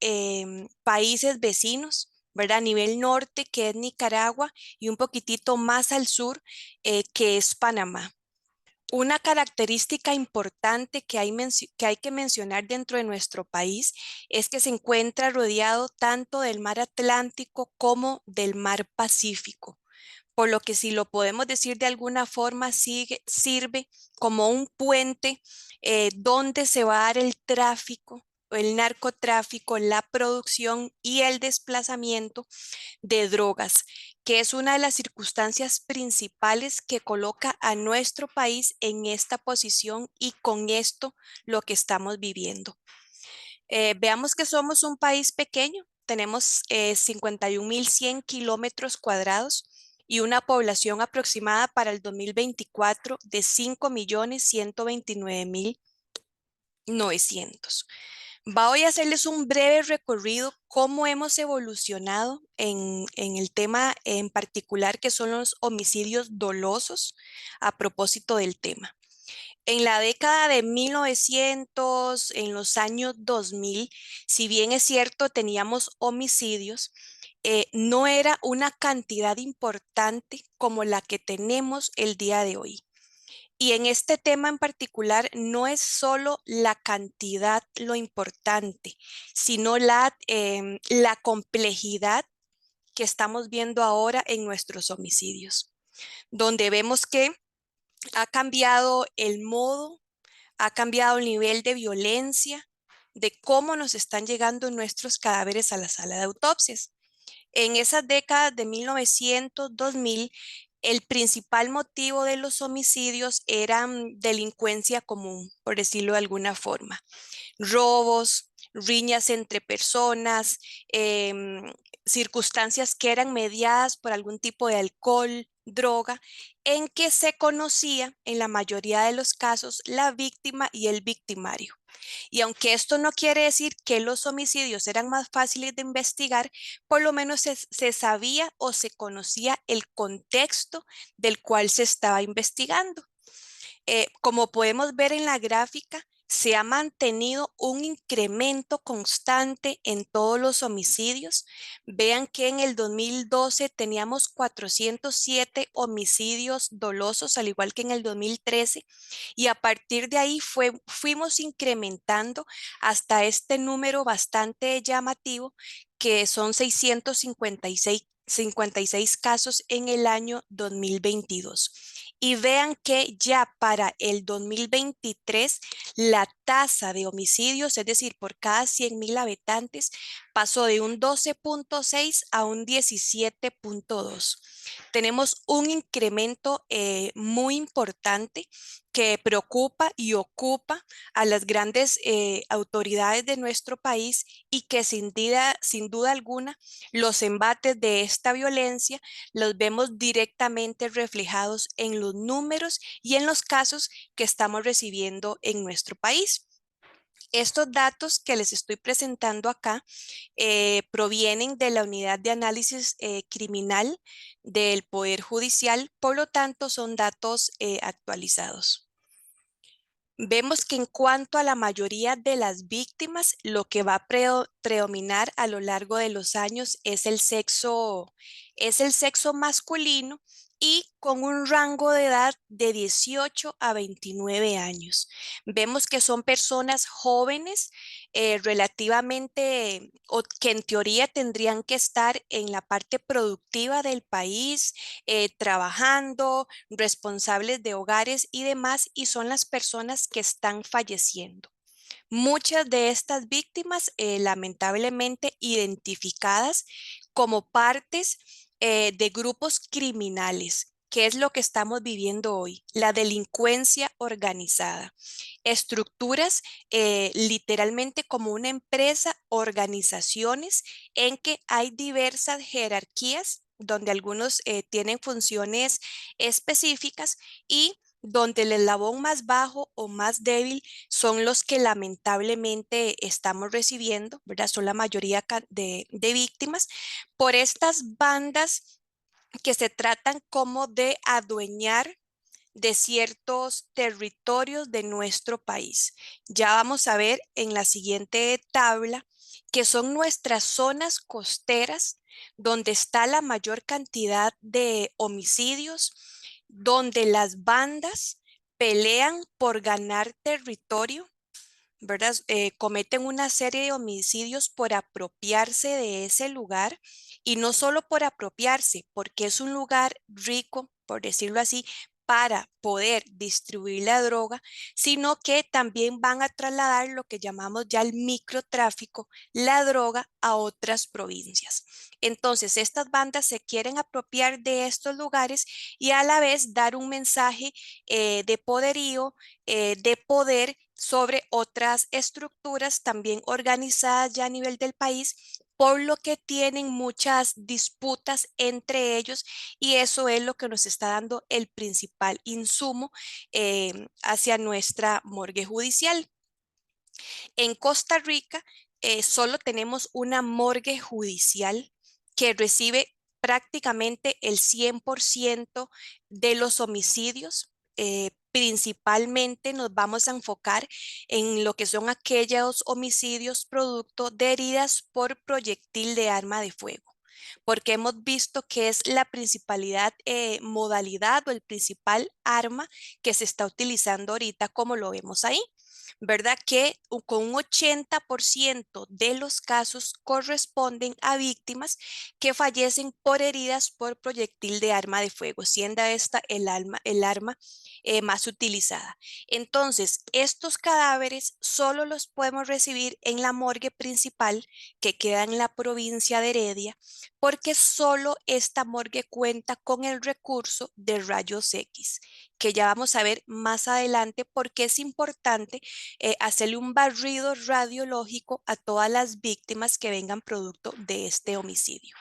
E: países vecinos, ¿verdad? A nivel norte, que es Nicaragua, y un poquitito más al sur, que es Panamá. Una característica importante que hay que mencionar dentro de nuestro país es que se encuentra rodeado tanto del mar Atlántico como del mar Pacífico, por lo que, si lo podemos decir de alguna forma, sirve como un puente donde se va a dar el tráfico, el narcotráfico, la producción y el desplazamiento de drogas, que es una de las circunstancias principales que coloca a nuestro país en esta posición y con esto lo que estamos viviendo. Veamos que somos un país pequeño, tenemos 51.100 kilómetros cuadrados y una población aproximada para el 2024 de 5.129.900. Voy a hacerles un breve recorrido cómo hemos evolucionado en el tema en particular, que son los homicidios dolosos, a propósito del tema. En la década de 1900, en los años 2000, si bien es cierto, teníamos homicidios, no era una cantidad importante como la que tenemos el día de hoy. Y en este tema en particular no es solo la cantidad lo importante, sino la complejidad que estamos viendo ahora en nuestros homicidios, donde vemos que ha cambiado el modo, ha cambiado el nivel de violencia, de cómo nos están llegando nuestros cadáveres a la sala de autopsias. En esas décadas de 1900, 2000, el principal motivo de los homicidios era delincuencia común, por decirlo de alguna forma. Robos, riñas entre personas, circunstancias que eran mediadas por algún tipo de alcohol, droga, en que se conocía en la mayoría de los casos la víctima y el victimario. Y aunque esto no quiere decir que los homicidios eran más fáciles de investigar, por lo menos se sabía o se conocía el contexto del cual se estaba investigando. Como podemos ver en la gráfica, se ha mantenido un incremento constante en todos los homicidios. Vean que en el 2012 teníamos 407 homicidios dolosos, al igual que en el 2013, y a partir de ahí fuimos incrementando hasta este número bastante llamativo, que son 656 casos en el año 2022. Y vean que ya para el 2023 la tasa de homicidios, es decir, por cada 100.000 habitantes, pasó de un 12.6 a un 17.2. Tenemos un incremento muy importante que preocupa y ocupa a las grandes autoridades de nuestro país, y que sin duda alguna los embates de esta violencia los vemos directamente reflejados en los números y en los casos que estamos recibiendo en nuestro país. Estos datos que les estoy presentando acá provienen de la Unidad de Análisis Criminal del Poder Judicial, por lo tanto son datos actualizados. Vemos que en cuanto a la mayoría de las víctimas, lo que va a predominar a lo largo de los años es el sexo masculino y con un rango de edad de 18 a 29 años. Vemos que son personas jóvenes, relativamente, o que en teoría tendrían que estar en la parte productiva del país, trabajando, responsables de hogares y demás, y son las personas que están falleciendo. Muchas de estas víctimas, lamentablemente identificadas como partes de grupos criminales. ¿Qué es lo que estamos viviendo hoy? La delincuencia organizada. Estructuras literalmente como una empresa, organizaciones en que hay diversas jerarquías, donde algunos tienen funciones específicas y donde el eslabón más bajo o más débil son los que lamentablemente estamos recibiendo, ¿verdad? Son la mayoría de víctimas por estas bandas que se tratan como de adueñar de ciertos territorios de nuestro país. Ya vamos a ver en la siguiente tabla que son nuestras zonas costeras donde está la mayor cantidad de homicidios, donde las bandas pelean por ganar territorio, ¿verdad? Cometen una serie de homicidios por apropiarse de ese lugar y no solo por apropiarse, porque es un lugar rico, por decirlo así, para poder distribuir la droga, sino que también van a trasladar lo que llamamos ya el microtráfico, la droga a otras provincias. Entonces, estas bandas se quieren apropiar de estos lugares y a la vez dar un mensaje de poderío, de poder sobre otras estructuras también organizadas ya a nivel del país, por lo que tienen muchas disputas entre ellos y eso es lo que nos está dando el principal insumo hacia nuestra morgue judicial. En Costa Rica solo tenemos una morgue judicial que recibe prácticamente el 100% de los homicidios. Principalmente nos vamos a enfocar en lo que son aquellos homicidios producto de heridas por proyectil de arma de fuego, porque hemos visto que es la principalidad modalidad o el principal arma que se está utilizando ahorita, como lo vemos ahí. ¿Verdad? Que con un 80% de los casos corresponden a víctimas que fallecen por heridas por proyectil de arma de fuego, siendo esta el arma más utilizada. Entonces, estos cadáveres solo los podemos recibir en la morgue principal que queda en la provincia de Heredia, porque solo esta morgue cuenta con el recurso de rayos X, que ya vamos a ver más adelante porque es importante hacerle un barrido radiológico a todas las víctimas que vengan producto de este homicidio.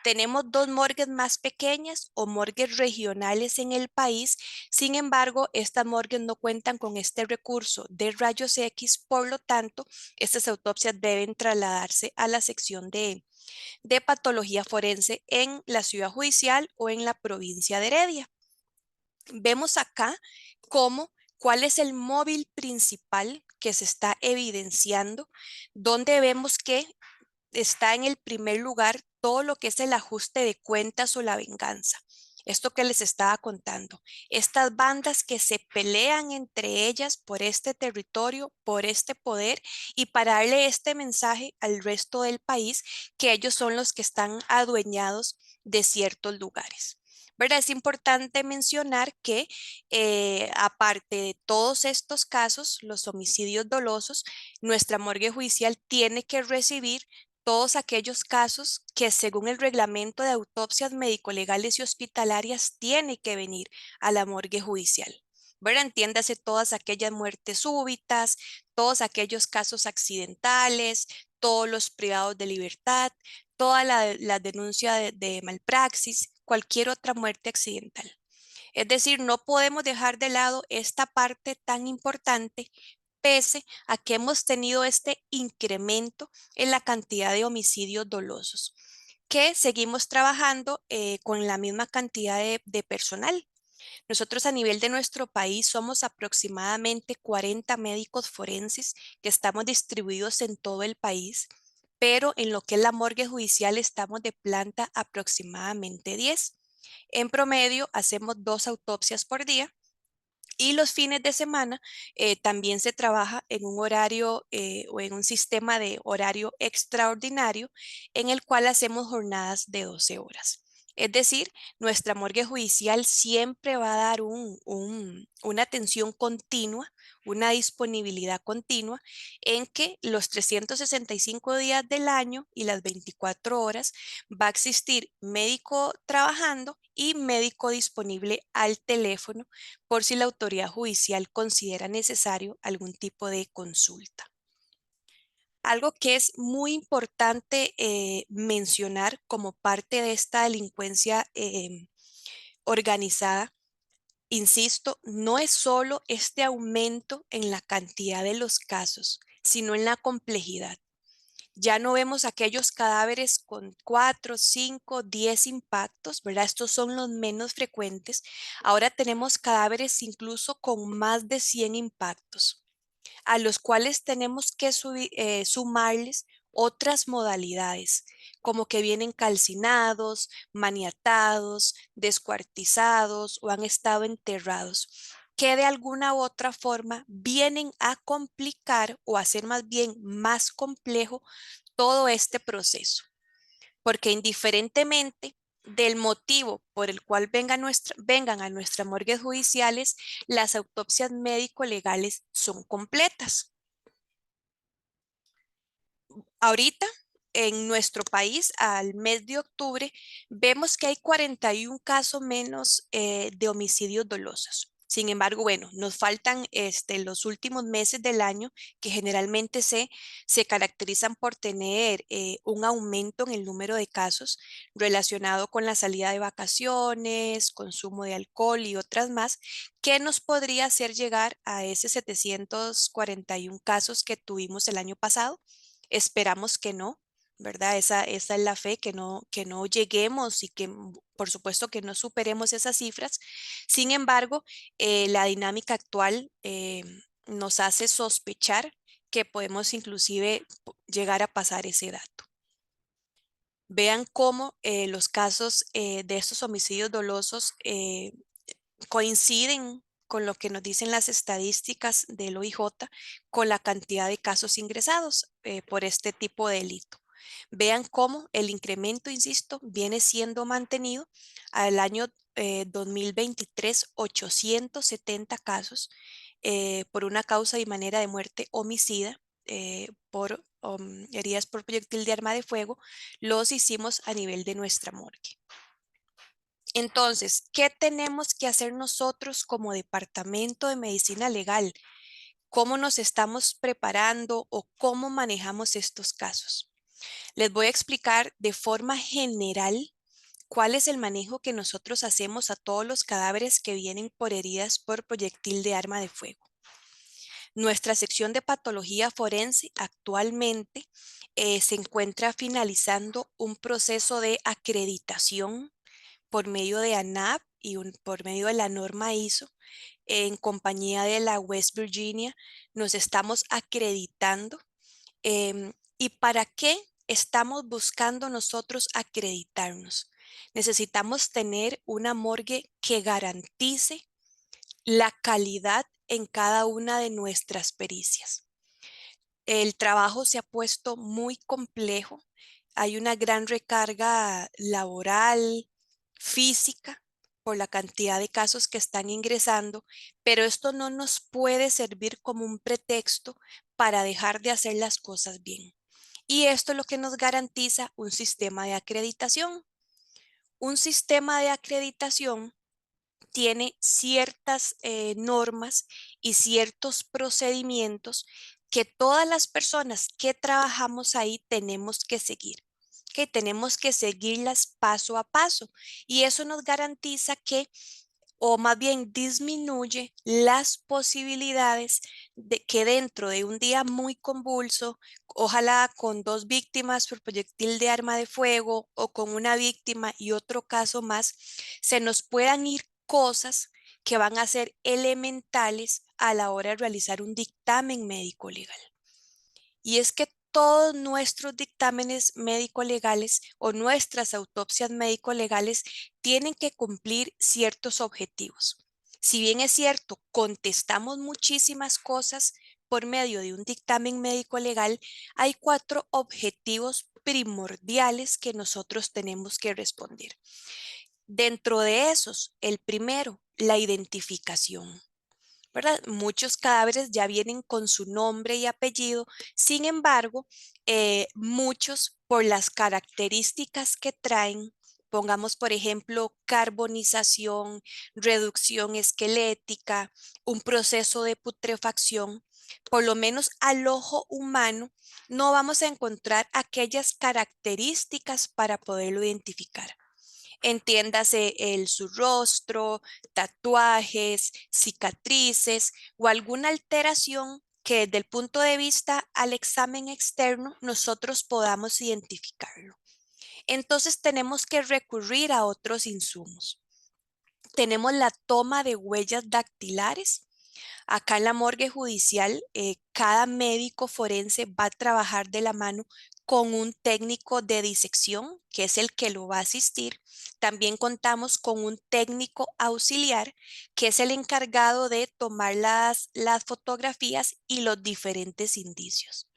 E: Tenemos dos morgues más pequeñas o morgues regionales en el país, sin embargo, estas morgues no cuentan con este recurso de rayos X, por lo tanto, estas autopsias deben trasladarse a la sección de patología forense en la ciudad judicial o en la provincia de Heredia. Vemos acá cuál es el móvil principal que se está evidenciando, donde vemos que está en el primer lugar todo lo que es el ajuste de cuentas o la venganza. Esto que les estaba contando, estas bandas que se pelean entre ellas por este territorio, por este poder y para darle este mensaje al resto del país que ellos son los que están adueñados de ciertos lugares. ¿Verdad? Es importante mencionar que aparte de todos estos casos, los homicidios dolosos, nuestra morgue judicial tiene que recibir todos aquellos casos que según el reglamento de autopsias médico-legales y hospitalarias tiene que venir a la morgue judicial. ¿Verdad? Entiéndase todas aquellas muertes súbitas, todos aquellos casos accidentales, todos los privados de libertad, toda la denuncia de malpraxis, cualquier otra muerte accidental. Es decir, no podemos dejar de lado esta parte tan importante pese a que hemos tenido este incremento en la cantidad de homicidios dolosos, que seguimos trabajando con la misma cantidad de personal. Nosotros a nivel de nuestro país somos aproximadamente 40 médicos forenses que estamos distribuidos en todo el país, pero en lo que es la morgue judicial estamos de planta aproximadamente 10. En promedio hacemos 2 autopsias por día. Y los fines de semana también se trabaja en un horario o en un sistema de horario extraordinario en el cual hacemos jornadas de 12 horas. Es decir, nuestra morgue judicial siempre va a dar una atención continua, una disponibilidad continua en que los 365 días del año y las 24 horas va a existir médico trabajando y médico disponible al teléfono por si la autoridad judicial considera necesario algún tipo de consulta. Algo que es muy importante mencionar como parte de esta delincuencia organizada, insisto, no es solo este aumento en la cantidad de los casos, sino en la complejidad. Ya no vemos aquellos cadáveres con 4, 5, 10 impactos, ¿verdad? Estos son los menos frecuentes. Ahora tenemos cadáveres incluso con más de 100 impactos, a los cuales tenemos que sumarles otras modalidades, como que vienen calcinados, maniatados, descuartizados o han estado enterrados, que de alguna u otra forma vienen a complicar o hacer más bien más complejo todo este proceso, porque indiferentemente del motivo por el cual vengan a nuestras morgues judiciales, las autopsias médico-legales son completas. Ahorita, en nuestro país, al mes de octubre, vemos que hay 41 casos menos de homicidios dolosos. Sin embargo, bueno, nos faltan los últimos meses del año que generalmente se caracterizan por tener un aumento en el número de casos relacionado con la salida de vacaciones, consumo de alcohol y otras más, que nos podría hacer llegar a ese 741 casos que tuvimos el año pasado. Esperamos que no, ¿verdad? Esa es la fe, que no lleguemos y que por supuesto que no superemos esas cifras. Sin embargo, la dinámica actual nos hace sospechar que podemos inclusive llegar a pasar ese dato. Vean cómo los casos de estos homicidios dolosos coinciden con lo que nos dicen las estadísticas del OIJ, con la cantidad de casos ingresados por este tipo de delito. Vean cómo el incremento, insisto, viene siendo mantenido al año 2023, 870 casos por una causa y manera de muerte homicida por heridas por proyectil de arma de fuego, los hicimos a nivel de nuestra morgue. Entonces, ¿qué tenemos que hacer nosotros como Departamento de Medicina Legal? ¿Cómo nos estamos preparando o cómo manejamos estos casos? Les voy a explicar de forma general cuál es el manejo que nosotros hacemos a todos los cadáveres que vienen por heridas por proyectil de arma de fuego. Nuestra sección de patología forense actualmente se encuentra finalizando un proceso de acreditación por medio de ANAP y por medio de la norma ISO, en compañía de la West Virginia, nos estamos acreditando. ¿Y para qué estamos buscando nosotros acreditarnos? Necesitamos tener una morgue que garantice la calidad en cada una de nuestras pericias. El trabajo se ha puesto muy complejo. Hay una gran recarga laboral, física, por la cantidad de casos que están ingresando, pero esto no nos puede servir como un pretexto para dejar de hacer las cosas bien. Y esto es lo que nos garantiza un sistema de acreditación. Un sistema de acreditación tiene ciertas normas y ciertos procedimientos que todas las personas que trabajamos ahí tenemos que seguir, que tenemos que seguirlas paso a paso, y eso nos garantiza que, o más bien disminuye las posibilidades que dentro de un día muy convulso, ojalá con 2 víctimas por proyectil de arma de fuego o con una víctima y otro caso más, se nos puedan ir cosas que van a ser elementales a la hora de realizar un dictamen médico legal. Y es que todos nuestros dictámenes médico-legales o nuestras autopsias médico-legales tienen que cumplir ciertos objetivos. Si bien es cierto, contestamos muchísimas cosas por medio de un dictamen médico-legal, hay 4 objetivos primordiales que nosotros tenemos que responder. Dentro de esos, el primero, la identificación. ¿Verdad? Muchos cadáveres ya vienen con su nombre y apellido, sin embargo, muchos por las características que traen, pongamos por ejemplo carbonización, reducción esquelética, un proceso de putrefacción, por lo menos al ojo humano no vamos a encontrar aquellas características para poderlo identificar. Entiéndase su rostro, tatuajes, cicatrices o alguna alteración que desde el punto de vista al examen externo nosotros podamos identificarlo. Entonces tenemos que recurrir a otros insumos. Tenemos la toma de huellas dactilares. Acá en la morgue judicial, cada médico forense va a trabajar de la mano con un técnico de disección, que es el que lo va a asistir. También contamos con un técnico auxiliar, que es el encargado de tomar las fotografías y los diferentes indicios.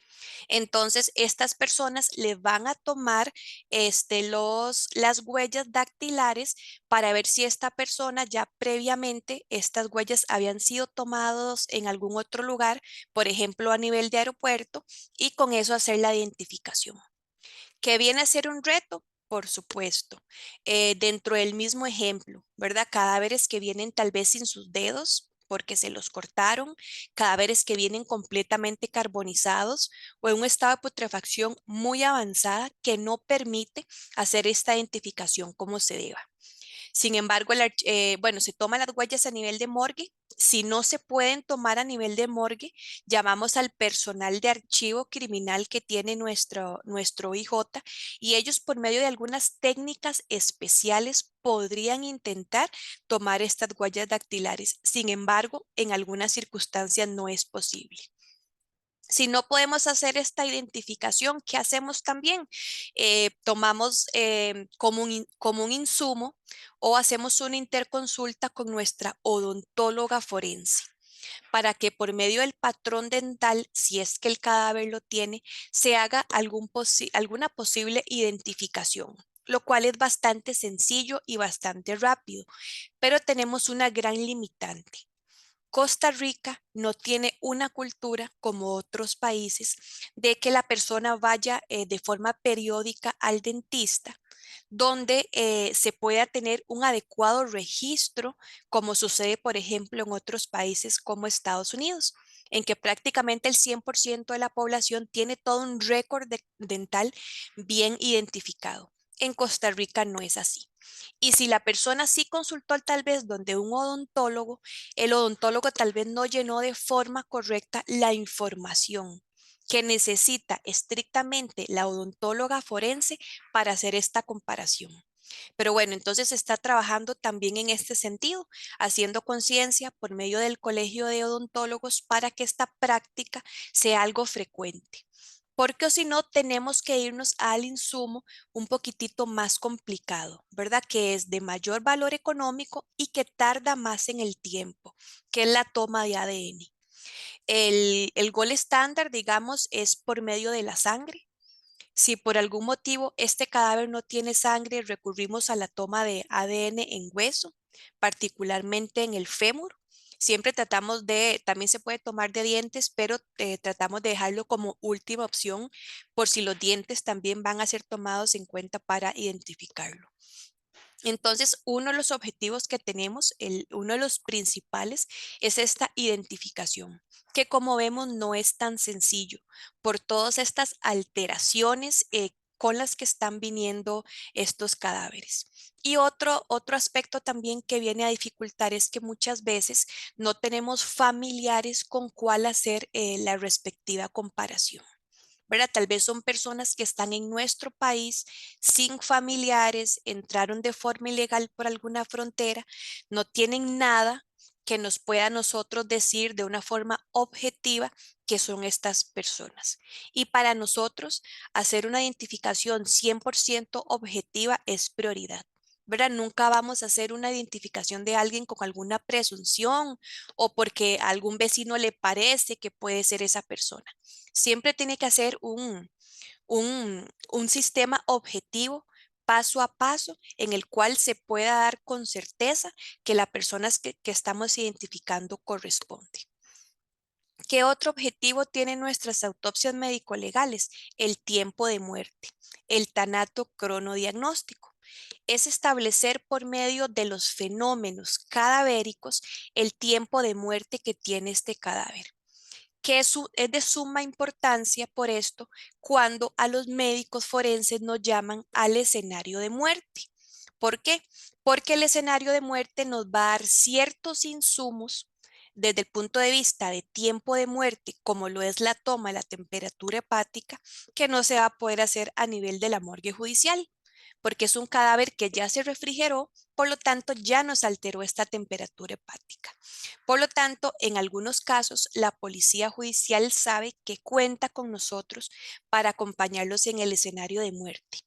E: Entonces, estas personas le van a tomar las huellas dactilares para ver si esta persona ya previamente, estas huellas habían sido tomadas en algún otro lugar, por ejemplo, a nivel de aeropuerto, y con eso hacer la identificación. ¿Qué viene a ser un reto? Por supuesto, dentro del mismo ejemplo, ¿verdad? Cadáveres que vienen tal vez sin sus dedos porque se los cortaron, cadáveres que vienen completamente carbonizados o en un estado de putrefacción muy avanzada que no permite hacer esta identificación como se deba. Sin embargo, bueno, se toman las huellas a nivel de morgue. Si no se pueden tomar a nivel de morgue, llamamos al personal de archivo criminal que tiene nuestro IJ y ellos por medio de algunas técnicas especiales podrían intentar tomar estas huellas dactilares. Sin embargo, en algunas circunstancias no es posible. Si no podemos hacer esta identificación, ¿qué hacemos también? Tomamos como un insumo o hacemos una interconsulta con nuestra odontóloga forense para que por medio del patrón dental, si es que el cadáver lo tiene, se haga alguna posible identificación, lo cual es bastante sencillo y bastante rápido, pero tenemos una gran limitante. Costa Rica no tiene una cultura como otros países de que la persona vaya de forma periódica al dentista, donde se pueda tener un adecuado registro, como sucede, por ejemplo, en otros países como Estados Unidos, en que prácticamente el 100% de la población tiene todo un récord dental bien identificado. En Costa Rica no es así. Y si la persona sí consultó tal vez donde un odontólogo, el odontólogo tal vez no llenó de forma correcta la información que necesita estrictamente la odontóloga forense para hacer esta comparación. Pero bueno, entonces se está trabajando también en este sentido, haciendo conciencia por medio del Colegio de Odontólogos para que esta práctica sea algo frecuente. Porque si no, tenemos que irnos al insumo un poquitito más complicado, ¿verdad? Que es de mayor valor económico y que tarda más en el tiempo, que es la toma de ADN. El gol estándar, digamos, es por medio de la sangre. Si por algún motivo este cadáver no tiene sangre, recurrimos a la toma de ADN en hueso, particularmente en el fémur. Siempre tratamos también se puede tomar de dientes, pero tratamos de dejarlo como última opción por si los dientes también van a ser tomados en cuenta para identificarlo. Entonces, uno de los objetivos que tenemos, uno de los principales, es esta identificación, que como vemos no es tan sencillo por todas estas alteraciones con las que están viniendo estos cadáveres. Y otro aspecto también que viene a dificultar es que muchas veces no tenemos familiares con cuál hacer la respectiva comparación. ¿Verdad? Tal vez son personas que están en nuestro país sin familiares, entraron de forma ilegal por alguna frontera, no tienen nada que nos pueda a nosotros decir de una forma objetiva que son estas personas. Y para nosotros, hacer una identificación 100% objetiva es prioridad. ¿Verdad? Nunca vamos a hacer una identificación de alguien con alguna presunción o porque a algún vecino le parece que puede ser esa persona. Siempre tiene que hacer un sistema objetivo, paso a paso, en el cual se pueda dar con certeza que la persona que estamos identificando corresponde. ¿Qué otro objetivo tienen nuestras autopsias médico-legales? El tiempo de muerte, el tanato cronodiagnóstico. Es establecer por medio de los fenómenos cadavéricos el tiempo de muerte que tiene este cadáver, que es de suma importancia por esto cuando a los médicos forenses nos llaman al escenario de muerte. ¿Por qué? Porque el escenario de muerte nos va a dar ciertos insumos desde el punto de vista de tiempo de muerte, como lo es la toma, la temperatura hepática, que no se va a poder hacer a nivel de la morgue judicial, porque es un cadáver que ya se refrigeró, por lo tanto ya nos alteró esta temperatura hepática. Por lo tanto, en algunos casos, la policía judicial sabe que cuenta con nosotros para acompañarlos en el escenario de muerte.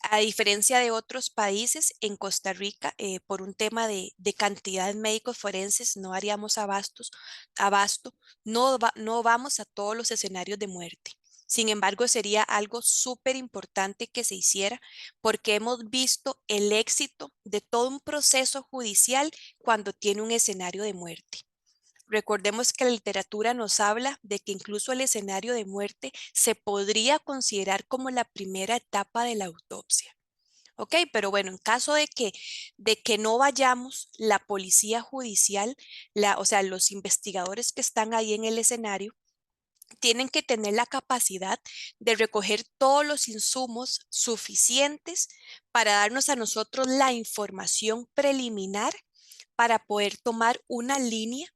E: A diferencia de otros países, en Costa Rica, por un tema de cantidad de médicos forenses, no haríamos abasto, no vamos a todos los escenarios de muerte. Sin embargo, sería algo súper importante que se hiciera porque hemos visto el éxito de todo un proceso judicial cuando tiene un escenario de muerte. Recordemos que la literatura nos habla de que incluso el escenario de muerte se podría considerar como la primera etapa de la autopsia. ¿Ok? Pero bueno, en caso de que no vayamos, la policía judicial, o sea, los investigadores que están ahí en el escenario, tienen que tener la capacidad de recoger todos los insumos suficientes para darnos a nosotros la información preliminar para poder tomar una línea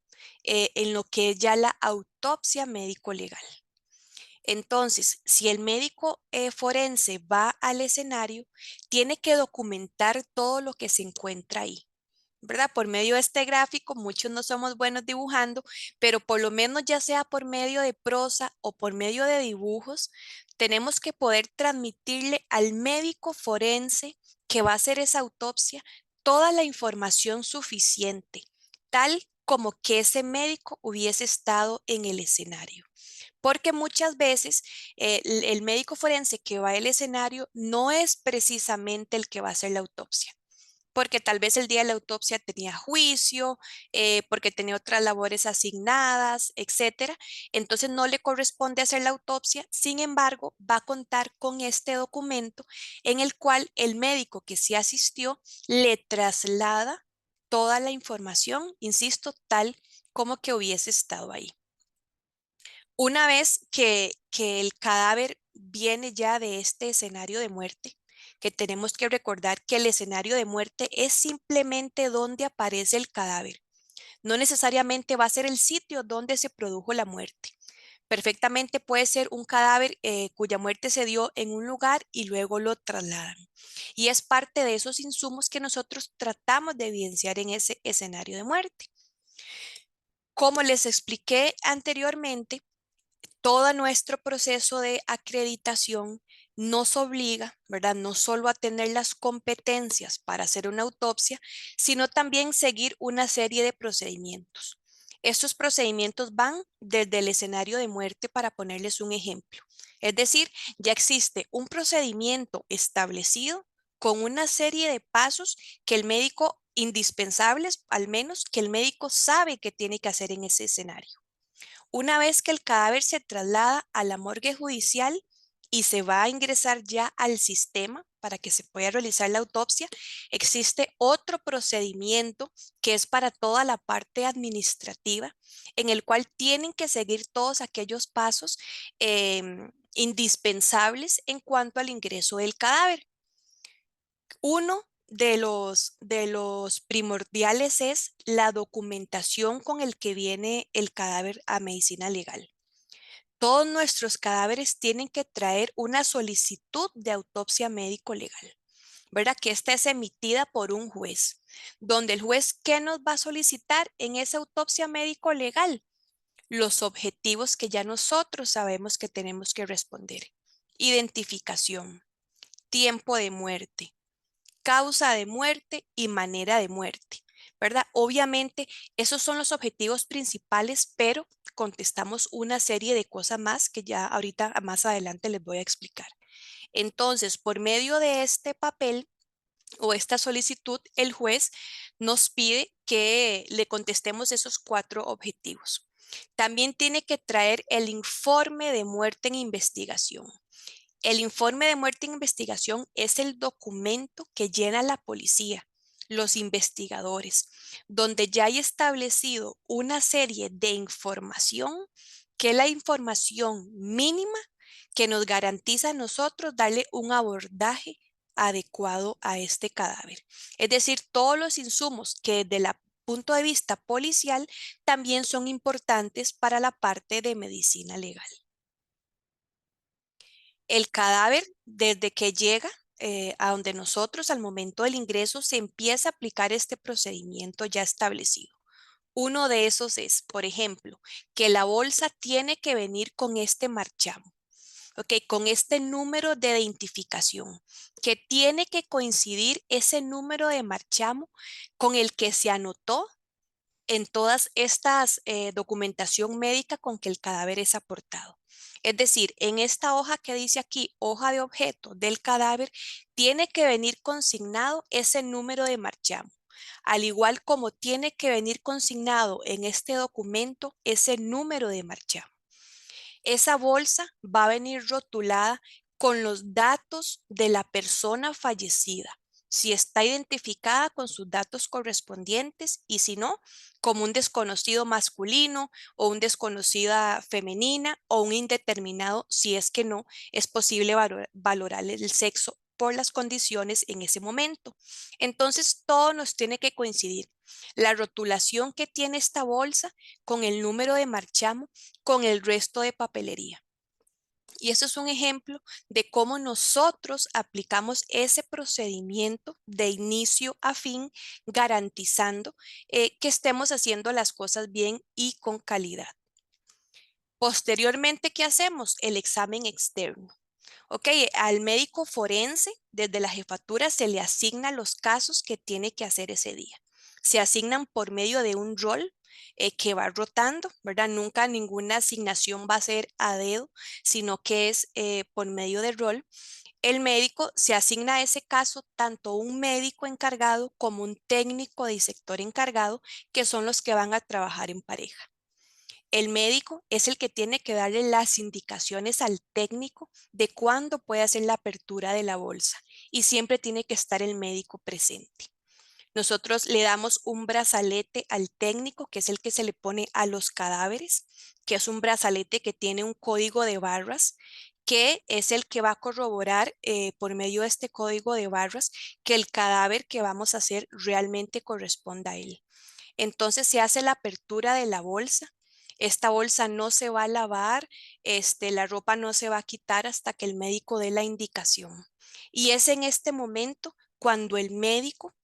E: en lo que es ya la autopsia médico-legal. Entonces, si el médico forense va al escenario, tiene que documentar todo lo que se encuentra ahí. ¿Verdad? Por medio de este gráfico, muchos no somos buenos dibujando, pero por lo menos ya sea por medio de prosa o por medio de dibujos, tenemos que poder transmitirle al médico forense que va a hacer esa autopsia toda la información suficiente, tal como que ese médico hubiese estado en el escenario. Porque muchas veces el médico forense que va al escenario no es precisamente el que va a hacer la autopsia, porque tal vez el día de la autopsia tenía juicio, porque tenía otras labores asignadas, etcétera. Entonces no le corresponde hacer la autopsia. Sin embargo, va a contar con este documento en el cual el médico que sí asistió le traslada toda la información, insisto, tal como que hubiese estado ahí. Una vez que el cadáver viene ya de este escenario de muerte, que tenemos que recordar que el escenario de muerte es simplemente donde aparece el cadáver. No necesariamente va a ser el sitio donde se produjo la muerte. Perfectamente puede ser un cadáver cuya muerte se dio en un lugar y luego lo trasladan. Y es parte de esos insumos que nosotros tratamos de evidenciar en ese escenario de muerte. Como les expliqué anteriormente, todo nuestro proceso de acreditación nos obliga, ¿verdad? No solo a tener las competencias para hacer una autopsia, sino también seguir una serie de procedimientos. Estos procedimientos van desde el escenario de muerte, para ponerles un ejemplo. Es decir, ya existe un procedimiento establecido con una serie de pasos que el médico, indispensables al menos, que el médico sabe que tiene que hacer en ese escenario. Una vez que el cadáver se traslada a la morgue judicial y se va a ingresar ya al sistema para que se pueda realizar la autopsia, existe otro procedimiento que es para toda la parte administrativa, en el cual tienen que seguir todos aquellos pasos indispensables en cuanto al ingreso del cadáver. Uno de los primordiales es la documentación con el que viene el cadáver a medicina legal. Todos nuestros cadáveres tienen que traer una solicitud de autopsia médico legal, ¿verdad? Que esta es emitida por un juez, donde el juez, ¿qué nos va a solicitar en esa autopsia médico legal? Los objetivos que ya nosotros sabemos que tenemos que responder. Identificación, tiempo de muerte, causa de muerte y manera de muerte, ¿verdad? Obviamente, esos son los objetivos principales, pero contestamos una serie de cosas más que ya ahorita más adelante les voy a explicar. Entonces, por medio de este papel o esta solicitud, el juez nos pide que le contestemos esos 4 objetivos. También tiene que traer el informe de muerte en investigación. El informe de muerte en investigación es el documento que llena la policía, los investigadores, donde ya hay establecido una serie de información que es la información mínima que nos garantiza a nosotros darle un abordaje adecuado a este cadáver. Es decir, todos los insumos que desde el punto de vista policial también son importantes para la parte de medicina legal. El cadáver, desde que llega a donde nosotros, al momento del ingreso, se empieza a aplicar este procedimiento ya establecido. Uno de esos es, por ejemplo, que la bolsa tiene que venir con este marchamo, ¿ok? Con este número de identificación, que tiene que coincidir ese número de marchamo con el que se anotó en todas estas documentación médica con que el cadáver es aportado. Es decir, en esta hoja que dice aquí, hoja de objeto del cadáver, tiene que venir consignado ese número de marchamo, al igual como tiene que venir consignado en este documento ese número de marchamo. Esa bolsa va a venir rotulada con los datos de la persona fallecida, si está identificada con sus datos correspondientes y si no, como un desconocido masculino o un desconocida femenina o un indeterminado, si es que no es posible valorar el sexo por las condiciones en ese momento. Entonces, todo nos tiene que coincidir. La rotulación que tiene esta bolsa con el número de marchamo, con el resto de papelería. Y eso es un ejemplo de cómo nosotros aplicamos ese procedimiento de inicio a fin, garantizando que estemos haciendo las cosas bien y con calidad. Posteriormente, ¿qué hacemos? El examen externo. Ok, al médico forense, desde la jefatura, se le asignan los casos que tiene que hacer ese día. Se asignan por medio de un rol que va rotando, ¿verdad? Nunca ninguna asignación va a ser a dedo, sino que es por medio de rol. El médico se asigna a ese caso tanto un médico encargado como un técnico de sector encargado, que son los que van a trabajar en pareja. El médico es el que tiene que darle las indicaciones al técnico de cuándo puede hacer la apertura de la bolsa y siempre tiene que estar el médico presente. Nosotros le damos un brazalete al técnico, que es el que se le pone a los cadáveres, que es un brazalete que tiene un código de barras, que es el que va a corroborar por medio de este código de barras que el cadáver que vamos a hacer realmente corresponda a él. Entonces se hace la apertura de la bolsa. Esta bolsa no se va a lavar, la ropa no se va a quitar hasta que el médico dé la indicación. Y es en este momento cuando el médico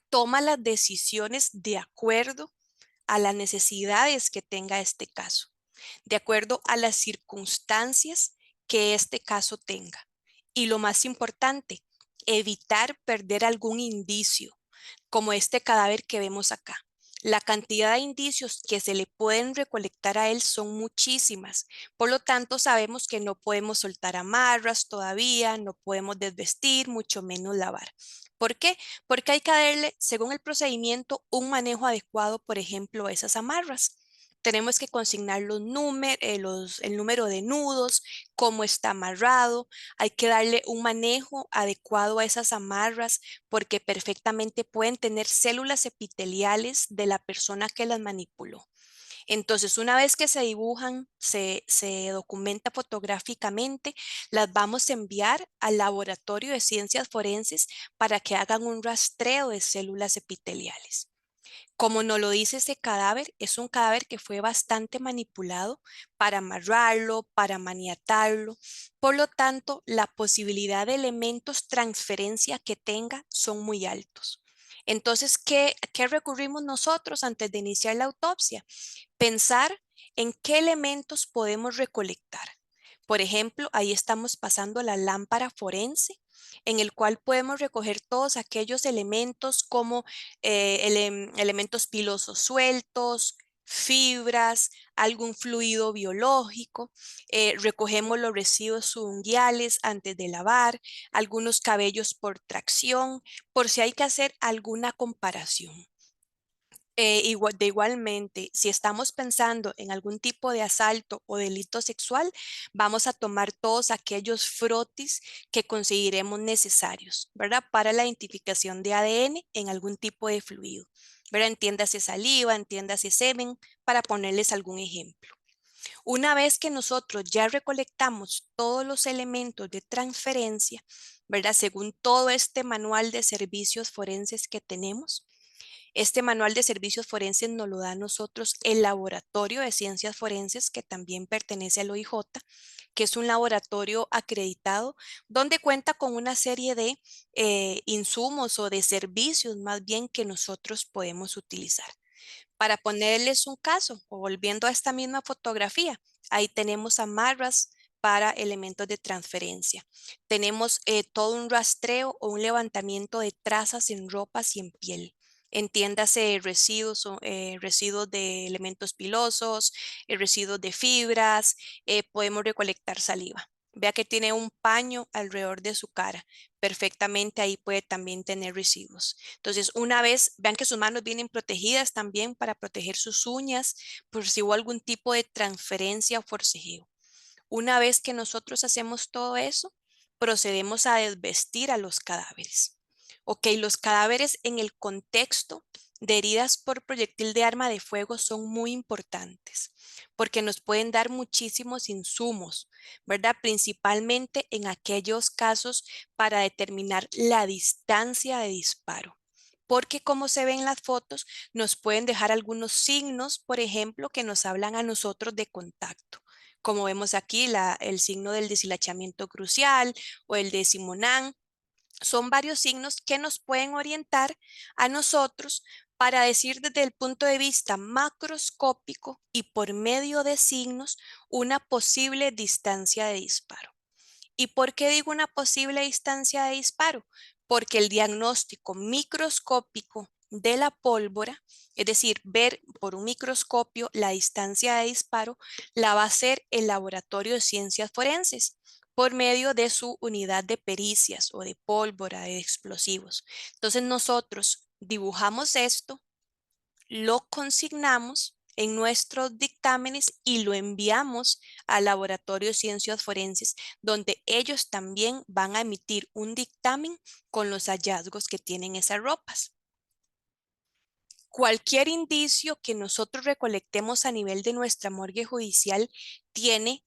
E: toma las decisiones de acuerdo a las necesidades que tenga este caso, de acuerdo a las circunstancias que este caso tenga. Y lo más importante, evitar perder algún indicio, como este cadáver que vemos acá. La cantidad de indicios que se le pueden recolectar a él son muchísimas. Por lo tanto, sabemos que no podemos soltar amarras todavía, no podemos desvestir, mucho menos lavar. ¿Por qué? Porque hay que darle, según el procedimiento, un manejo adecuado, por ejemplo, a esas amarras. Tenemos que consignar el número de nudos, cómo está amarrado. Hay que darle un manejo adecuado a esas amarras porque perfectamente pueden tener células epiteliales de la persona que las manipuló. Entonces, una vez que se dibujan, se documenta fotográficamente, las vamos a enviar al laboratorio de ciencias forenses para que hagan un rastreo de células epiteliales. Como nos lo dice ese cadáver, es un cadáver que fue bastante manipulado para amarrarlo, para maniatarlo. Por lo tanto, la posibilidad de elementos transferencia que tenga son muy altos. Entonces, ¿qué recurrimos nosotros antes de iniciar la autopsia? Pensar en qué elementos podemos recolectar. Por ejemplo, ahí estamos pasando la lámpara forense, en el cual podemos recoger todos aquellos elementos como elementos pilosos sueltos, fibras, algún fluido biológico. Recogemos los residuos unguiales antes de lavar, algunos cabellos por tracción, por si hay que hacer alguna comparación. Igualmente, si estamos pensando en algún tipo de asalto o delito sexual, vamos a tomar todos aquellos frotis que conseguiremos necesarios, ¿verdad? Para la identificación de ADN en algún tipo de fluido, ¿verdad? Entiéndase saliva, entiéndase semen, para ponerles algún ejemplo. Una vez que nosotros ya recolectamos todos los elementos de transferencia, ¿verdad? Según todo este manual de servicios forenses que tenemos, este manual de servicios forenses nos lo da a nosotros el Laboratorio de Ciencias Forenses, que también pertenece al OIJ, que es un laboratorio acreditado donde cuenta con una serie de insumos o de servicios más bien que nosotros podemos utilizar. Para ponerles un caso, o volviendo a esta misma fotografía, ahí tenemos amarras para elementos de transferencia. Tenemos todo un rastreo o un levantamiento de trazas en ropas y en piel. Entiéndase residuos, residuos de elementos pilosos, residuos de fibras, podemos recolectar saliva. Vea que tiene un paño alrededor de su cara. Perfectamente ahí puede también tener residuos. Entonces, una vez, vean que sus manos vienen protegidas también para proteger sus uñas por si hubo algún tipo de transferencia o forcejeo. Una vez que nosotros hacemos todo eso, procedemos a desvestir a los cadáveres. Ok, los cadáveres en el contexto de heridas por proyectil de arma de fuego son muy importantes porque nos pueden dar muchísimos insumos, ¿verdad? Principalmente en aquellos casos para determinar la distancia de disparo. Porque como se ve en las fotos, nos pueden dejar algunos signos, por ejemplo, que nos hablan a nosotros de contacto. Como vemos aquí, el signo del deshilachamiento crucial o el de Simonan. Son varios signos que nos pueden orientar a nosotros para decir desde el punto de vista macroscópico y por medio de signos una posible distancia de disparo. ¿Y por qué digo una posible distancia de disparo? Porque el diagnóstico microscópico de la pólvora, es decir, ver por un microscopio la distancia de disparo, la va a hacer el Laboratorio de Ciencias Forenses por medio de su unidad de pericias o de pólvora, de explosivos. Entonces nosotros dibujamos esto, lo consignamos en nuestros dictámenes y lo enviamos al Laboratorio de Ciencias Forenses, donde ellos también van a emitir un dictamen con los hallazgos que tienen esas ropas. Cualquier indicio que nosotros recolectemos a nivel de nuestra morgue judicial tiene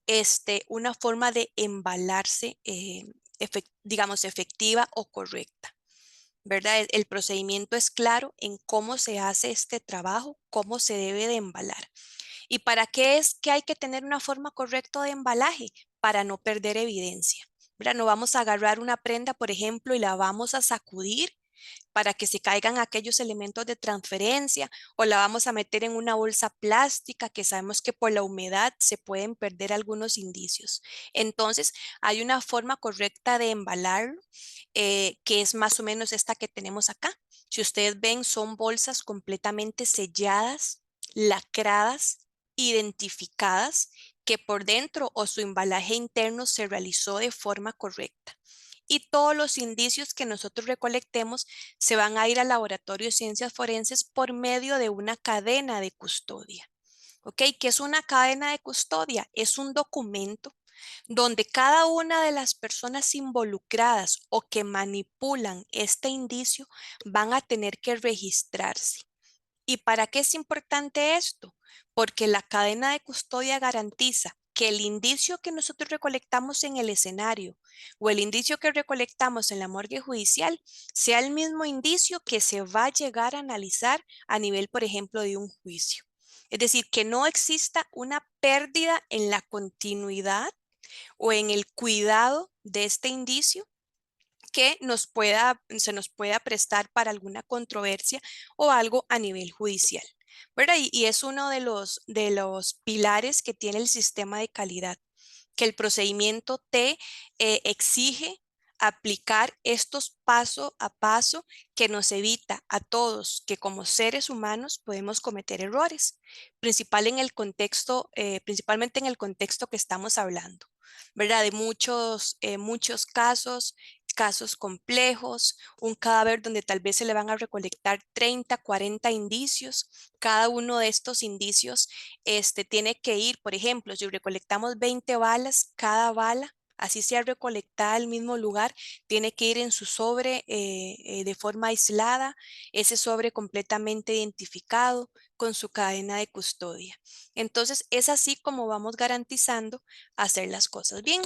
E: una forma de embalarse, digamos, efectiva o correcta. ¿Verdad? El procedimiento es claro en cómo se hace este trabajo, cómo se debe de embalar. ¿Y para qué es que hay que tener una forma correcta de embalaje? Para no perder evidencia. ¿Verdad? No vamos a agarrar una prenda, por ejemplo, y la vamos a sacudir para que se caigan aquellos elementos de transferencia, o la vamos a meter en una bolsa plástica que sabemos que por la humedad se pueden perder algunos indicios. Entonces, hay una forma correcta de embalarlo, que es más o menos esta que tenemos acá. Si ustedes ven, son bolsas completamente selladas, lacradas, identificadas, que por dentro o su embalaje interno se realizó de forma correcta. Y todos los indicios que nosotros recolectemos se van a ir al Laboratorio de Ciencias Forenses por medio de una cadena de custodia. ¿Ok? ¿Qué es una cadena de custodia? Es un documento donde cada una de las personas involucradas o que manipulan este indicio van a tener que registrarse. ¿Y para qué es importante esto? Porque la cadena de custodia garantiza que el indicio que nosotros recolectamos en el escenario o el indicio que recolectamos en la morgue judicial sea el mismo indicio que se va a llegar a analizar a nivel, por ejemplo, de un juicio. Es decir, que no exista una pérdida en la continuidad o en el cuidado de este indicio que se nos pueda prestar para alguna controversia o algo a nivel judicial, ¿verdad? Y es uno de los pilares que tiene el sistema de calidad, que el procedimiento te exige aplicar estos paso a paso que nos evita a todos que como seres humanos podemos cometer errores, principalmente en el contexto que estamos hablando, ¿verdad? De muchos casos complejos, un cadáver donde tal vez se le van a recolectar 30, 40 indicios. Cada uno de estos indicios tiene que ir, por ejemplo, si recolectamos 20 balas, cada bala, así sea recolectada al mismo lugar, tiene que ir en su sobre de forma aislada, ese sobre completamente identificado con su cadena de custodia. Entonces, es así como vamos garantizando hacer las cosas bien.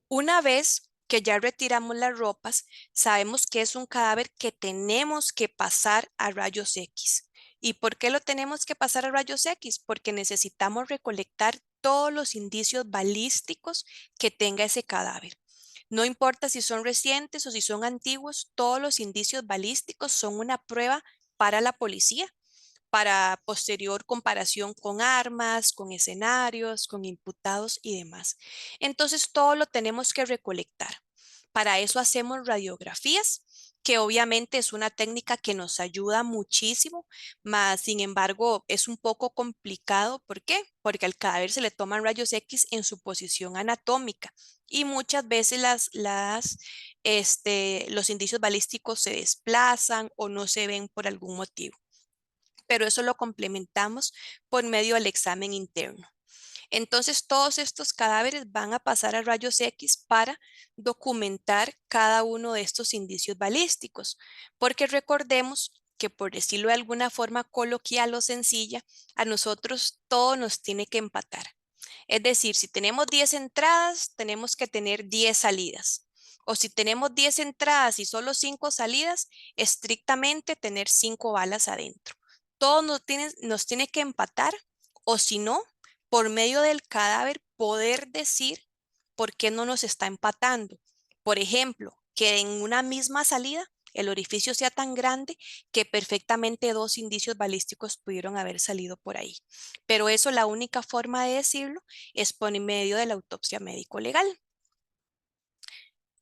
E: Una vez que ya retiramos las ropas, sabemos que es un cadáver que tenemos que pasar a rayos X. ¿Y por qué lo tenemos que pasar a rayos X? Porque necesitamos recolectar todos los indicios balísticos que tenga ese cadáver. No importa si son recientes o si son antiguos, todos los indicios balísticos son una prueba para la policía, para posterior comparación con armas, con escenarios, con imputados y demás. Entonces, todo lo tenemos que recolectar. Para eso hacemos radiografías, que obviamente es una técnica que nos ayuda muchísimo, mas sin embargo es un poco complicado. ¿Por qué? Porque al cadáver se le toman rayos X en su posición anatómica y muchas veces los indicios balísticos se desplazan o no se ven por algún motivo, pero eso lo complementamos por medio del examen interno. Entonces, todos estos cadáveres van a pasar a rayos X para documentar cada uno de estos indicios balísticos, porque recordemos que, por decirlo de alguna forma coloquial o sencilla, a nosotros todo nos tiene que empatar. Es decir, si tenemos 10 entradas, tenemos que tener 10 salidas. O si tenemos 10 entradas y solo 5 salidas, estrictamente tener 5 balas adentro. Todo nos tiene que empatar, o si no, por medio del cadáver poder decir por qué no nos está empatando. Por ejemplo, que en una misma salida el orificio sea tan grande que perfectamente 2 indicios balísticos pudieron haber salido por ahí. Pero eso, la única forma de decirlo es por medio de la autopsia médico legal.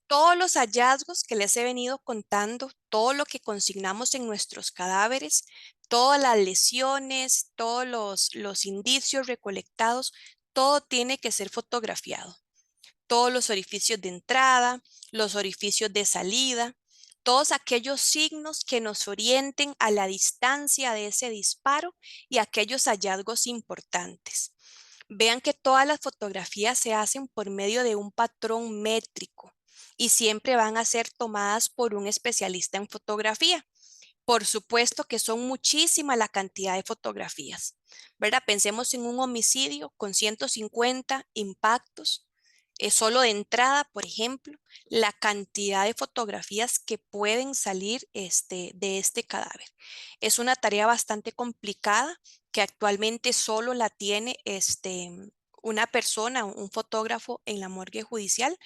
E: Todos los hallazgos que les he venido contando, todo lo que consignamos en nuestros cadáveres, todas las lesiones, todos los indicios recolectados, todo tiene que ser fotografiado. Todos los orificios de entrada, los orificios de salida, todos aquellos signos que nos orienten a la distancia de ese disparo y aquellos hallazgos importantes. Vean que todas las fotografías se hacen por medio de un patrón métrico y siempre van a ser tomadas por un especialista en fotografía. Por supuesto que son muchísima la cantidad de fotografías, ¿verdad? Pensemos en un homicidio con 150 impactos. Solo de entrada, por ejemplo, la cantidad de fotografías que pueden salir de este cadáver. Es una tarea bastante complicada que actualmente solo la tiene una persona, un fotógrafo en la morgue judicial,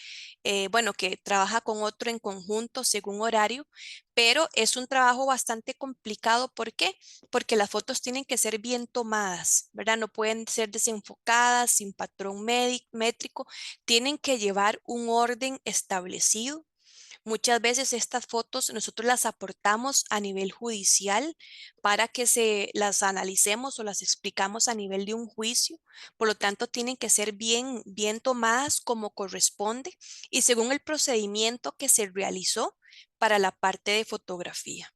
E: bueno, que trabaja con otro en conjunto según horario, pero es un trabajo bastante complicado. ¿Por qué? Porque las fotos tienen que ser bien tomadas, ¿verdad? No pueden ser desenfocadas, sin patrón métrico, tienen que llevar un orden establecido. Muchas veces estas fotos nosotros las aportamos a nivel judicial para que se las analicemos o las explicamos a nivel de un juicio. Por lo tanto, tienen que ser bien tomadas como corresponde y según el procedimiento que se realizó para la parte de fotografía.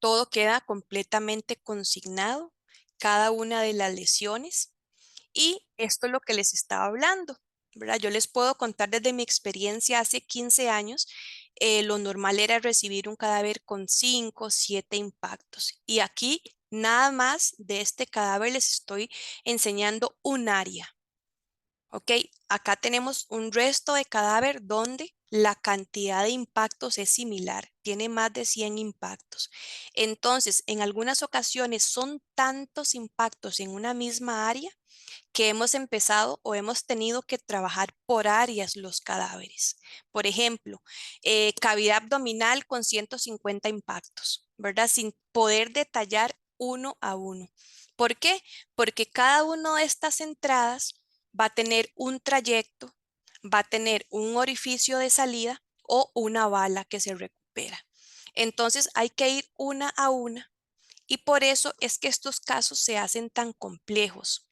E: Todo queda completamente consignado, cada una de las lesiones. Y esto es lo que les estaba hablando, ¿verdad? Yo les puedo contar desde mi experiencia hace 15 años lo normal era recibir un cadáver con 5, 7 impactos. Y aquí nada más de este cadáver les estoy enseñando un área. ¿Ok? Acá tenemos un resto de cadáver donde la cantidad de impactos es similar, tiene más de 100 impactos. Entonces, en algunas ocasiones son tantos impactos en una misma área que hemos empezado o hemos tenido que trabajar por áreas los cadáveres. Por ejemplo, cavidad abdominal con 150 impactos, ¿verdad? Sin poder detallar uno a uno. ¿Por qué? Porque cada una de estas entradas va a tener un trayecto, va a tener un orificio de salida o una bala que se recupera. Entonces hay que ir una a una y por eso es que estos casos se hacen tan complejos.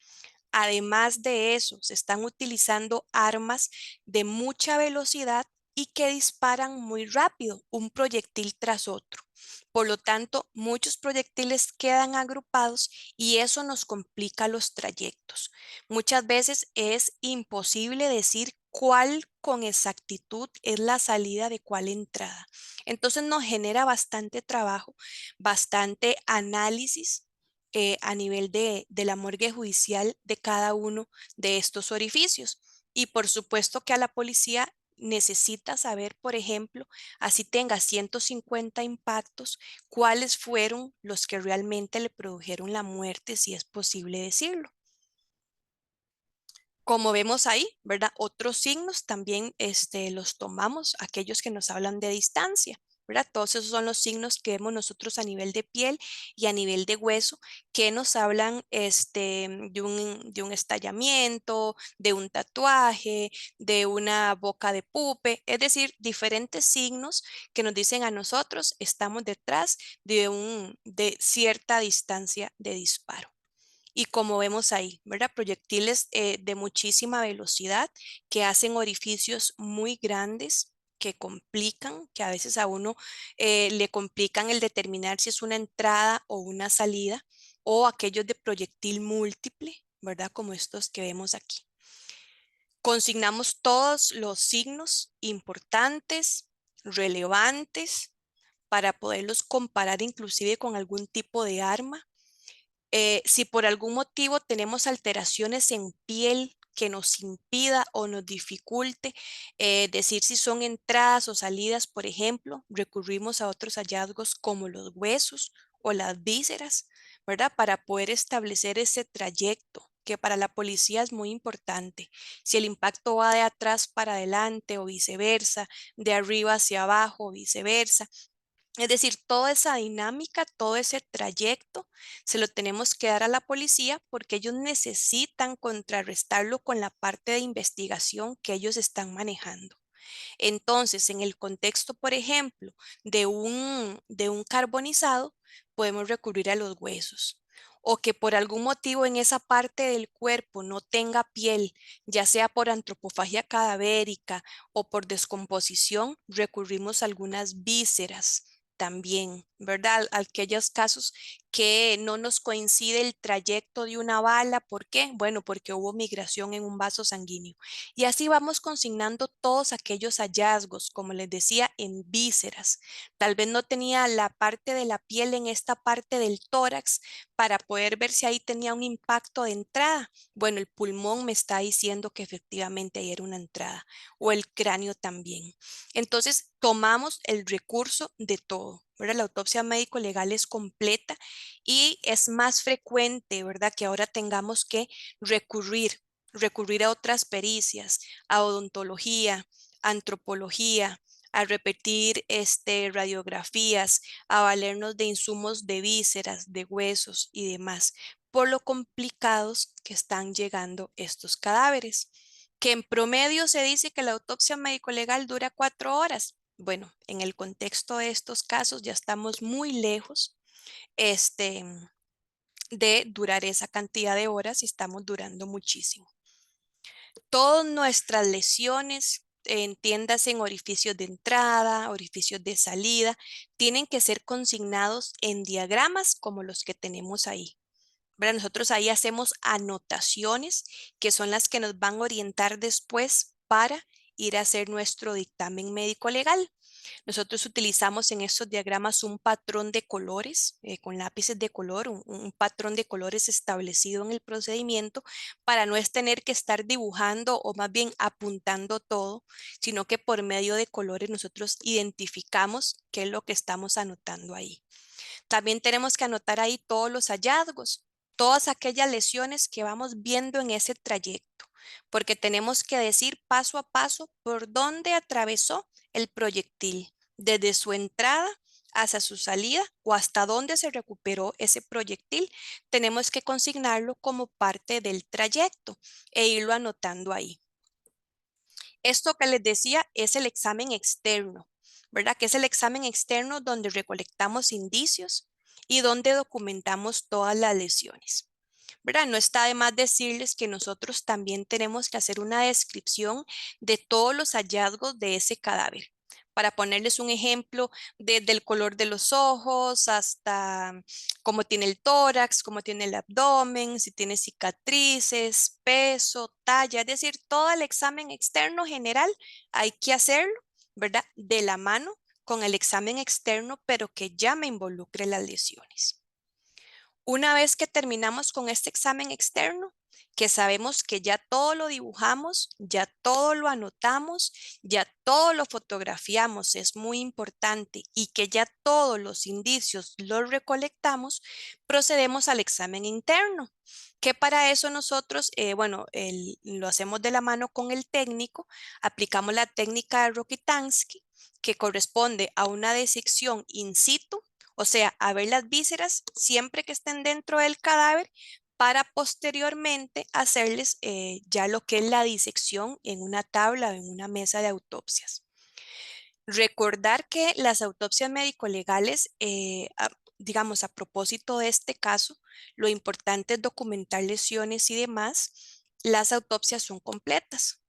E: Además de eso, se están utilizando armas de mucha velocidad y que disparan muy rápido, un proyectil tras otro. Por lo tanto, muchos proyectiles quedan agrupados y eso nos complica los trayectos. Muchas veces es imposible decir cuál con exactitud es la salida de cuál entrada. Entonces nos genera bastante trabajo, bastante análisis a nivel de la morgue judicial de cada uno de estos orificios. Y por supuesto que a la policía necesita saber, por ejemplo, así tenga 150 impactos, cuáles fueron los que realmente le produjeron la muerte, si es posible decirlo. Como vemos ahí, ¿verdad? Otros signos también los tomamos, aquellos que nos hablan de distancia, ¿verdad? Todos esos son los signos que vemos nosotros a nivel de piel y a nivel de hueso que nos hablan de un estallamiento, de un tatuaje, de una boca de pupe, es decir, diferentes signos que nos dicen a nosotros estamos detrás de cierta distancia de disparo. Y como vemos ahí, ¿verdad? Proyectiles de muchísima velocidad que hacen orificios muy grandes que complican, que a veces a uno le complican el determinar si es una entrada o una salida, o aquellos de proyectil múltiple, ¿verdad? Como estos que vemos aquí. Consignamos todos los signos importantes, relevantes, para poderlos comparar inclusive con algún tipo de arma. Si por algún motivo tenemos alteraciones en piel que nos impida o nos dificulte decir si son entradas o salidas, por ejemplo, recurrimos a otros hallazgos como los huesos o las vísceras, ¿verdad? Para poder establecer ese trayecto que para la policía es muy importante. Si el impacto va de atrás para adelante o viceversa, de arriba hacia abajo o viceversa. Es decir, toda esa dinámica, todo ese trayecto, se lo tenemos que dar a la policía porque ellos necesitan contrarrestarlo con la parte de investigación que ellos están manejando. Entonces, en el contexto, por ejemplo, de un carbonizado, podemos recurrir a los huesos. O que por algún motivo en esa parte del cuerpo no tenga piel, ya sea por antropofagia cadavérica o por descomposición, recurrimos a algunas vísceras también, ¿verdad? Aquellos casos que no nos coincide el trayecto de una bala. ¿Por qué? Bueno, porque hubo migración en un vaso sanguíneo. Y así vamos consignando todos aquellos hallazgos, como les decía, en vísceras. Tal vez no tenía la parte de la piel en esta parte del tórax para poder ver si ahí tenía un impacto de entrada. Bueno, el pulmón me está diciendo que efectivamente ahí era una entrada, o el cráneo también. Entonces, tomamos el recurso de todo, ¿verdad? La autopsia médico-legal es completa y es más frecuente, ¿verdad? Que ahora tengamos que recurrir a otras pericias, a odontología, antropología, a repetir radiografías, a valernos de insumos de vísceras, de huesos y demás, por lo complicados que están llegando estos cadáveres, que en promedio se dice que la autopsia médico-legal dura 4 horas. Bueno, en el contexto de estos casos ya estamos muy lejos de durar esa cantidad de horas y estamos durando muchísimo. Todas nuestras lesiones, entiéndase en orificios de entrada, orificios de salida, tienen que ser consignados en diagramas como los que tenemos ahí. ¿Verdad? Nosotros ahí hacemos anotaciones que son las que nos van a orientar después para ir a hacer nuestro dictamen médico legal. Nosotros utilizamos en estos diagramas un patrón de colores, con lápices de color, un patrón de colores establecido en el procedimiento para no es tener que estar dibujando o más bien apuntando todo, sino que por medio de colores nosotros identificamos qué es lo que estamos anotando ahí. También tenemos que anotar ahí todos los hallazgos, todas aquellas lesiones que vamos viendo en ese trayecto, porque tenemos que decir paso a paso por dónde atravesó el proyectil, desde su entrada hacia su salida o hasta dónde se recuperó ese proyectil. Tenemos que consignarlo como parte del trayecto e irlo anotando ahí. Esto que les decía es el examen externo, ¿verdad? Que es el examen externo donde recolectamos indicios y donde documentamos todas las lesiones, ¿verdad? No está de más decirles que nosotros también tenemos que hacer una descripción de todos los hallazgos de ese cadáver. Para ponerles un ejemplo, desde el color de los ojos hasta cómo tiene el tórax, cómo tiene el abdomen, si tiene cicatrices, peso, talla, es decir, todo el examen externo general hay que hacerlo, ¿verdad? De la mano con el examen externo, pero que ya me involucre las lesiones. Una vez que terminamos con este examen externo, que sabemos que ya todo lo dibujamos, ya todo lo anotamos, ya todo lo fotografiamos, es muy importante, y que ya todos los indicios los recolectamos, procedemos al examen interno, que para eso nosotros, lo hacemos de la mano con el técnico, aplicamos la técnica de Rokitansky, que corresponde a una disección in situ, o sea, a ver las vísceras siempre que estén dentro del cadáver para posteriormente hacerles ya lo que es la disección en una tabla o en una mesa de autopsias. Recordar que las autopsias médico-legales, digamos, a propósito de este caso, lo importante es documentar lesiones y demás. Las autopsias son completas.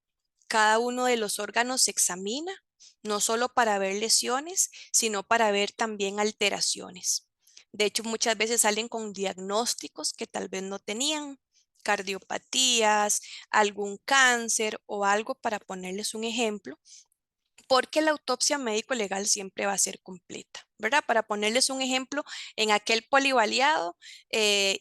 E: Cada uno de los órganos se examina, no solo para ver lesiones, sino para ver también alteraciones. De hecho, muchas veces salen con diagnósticos que tal vez no tenían, cardiopatías, algún cáncer o algo, para ponerles un ejemplo, porque la autopsia médico-legal siempre va a ser completa, ¿verdad? Para ponerles un ejemplo, en aquel polivaliado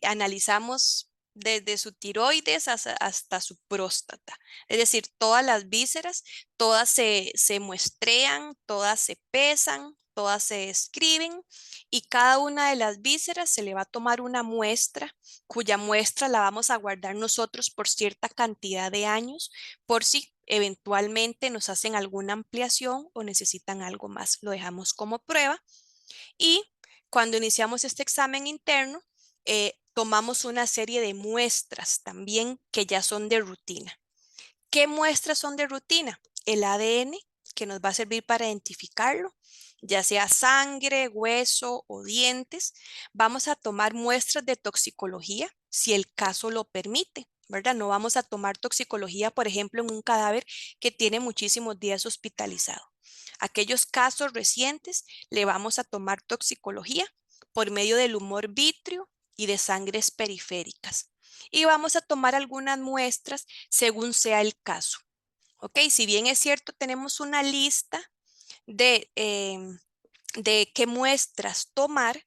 E: analizamos desde su tiroides hasta su próstata. Es decir, todas las vísceras, todas se muestrean, todas se pesan, todas se describen, y cada una de las vísceras se le va a tomar una muestra, cuya muestra la vamos a guardar nosotros por cierta cantidad de años, por si eventualmente nos hacen alguna ampliación o necesitan algo más. Lo dejamos como prueba, y cuando iniciamos este examen interno, tomamos una serie de muestras también que ya son de rutina. ¿Qué muestras son de rutina? El ADN, que nos va a servir para identificarlo, ya sea sangre, hueso o dientes. Vamos a tomar muestras de toxicología, si el caso lo permite, ¿verdad? No vamos a tomar toxicología, por ejemplo, en un cadáver que tiene muchísimos días hospitalizado. Aquellos casos recientes le vamos a tomar toxicología por medio del humor vítreo y de sangres periféricas. Y vamos a tomar algunas muestras según sea el caso. ¿Ok? Si bien es cierto, tenemos una lista de qué muestras tomar,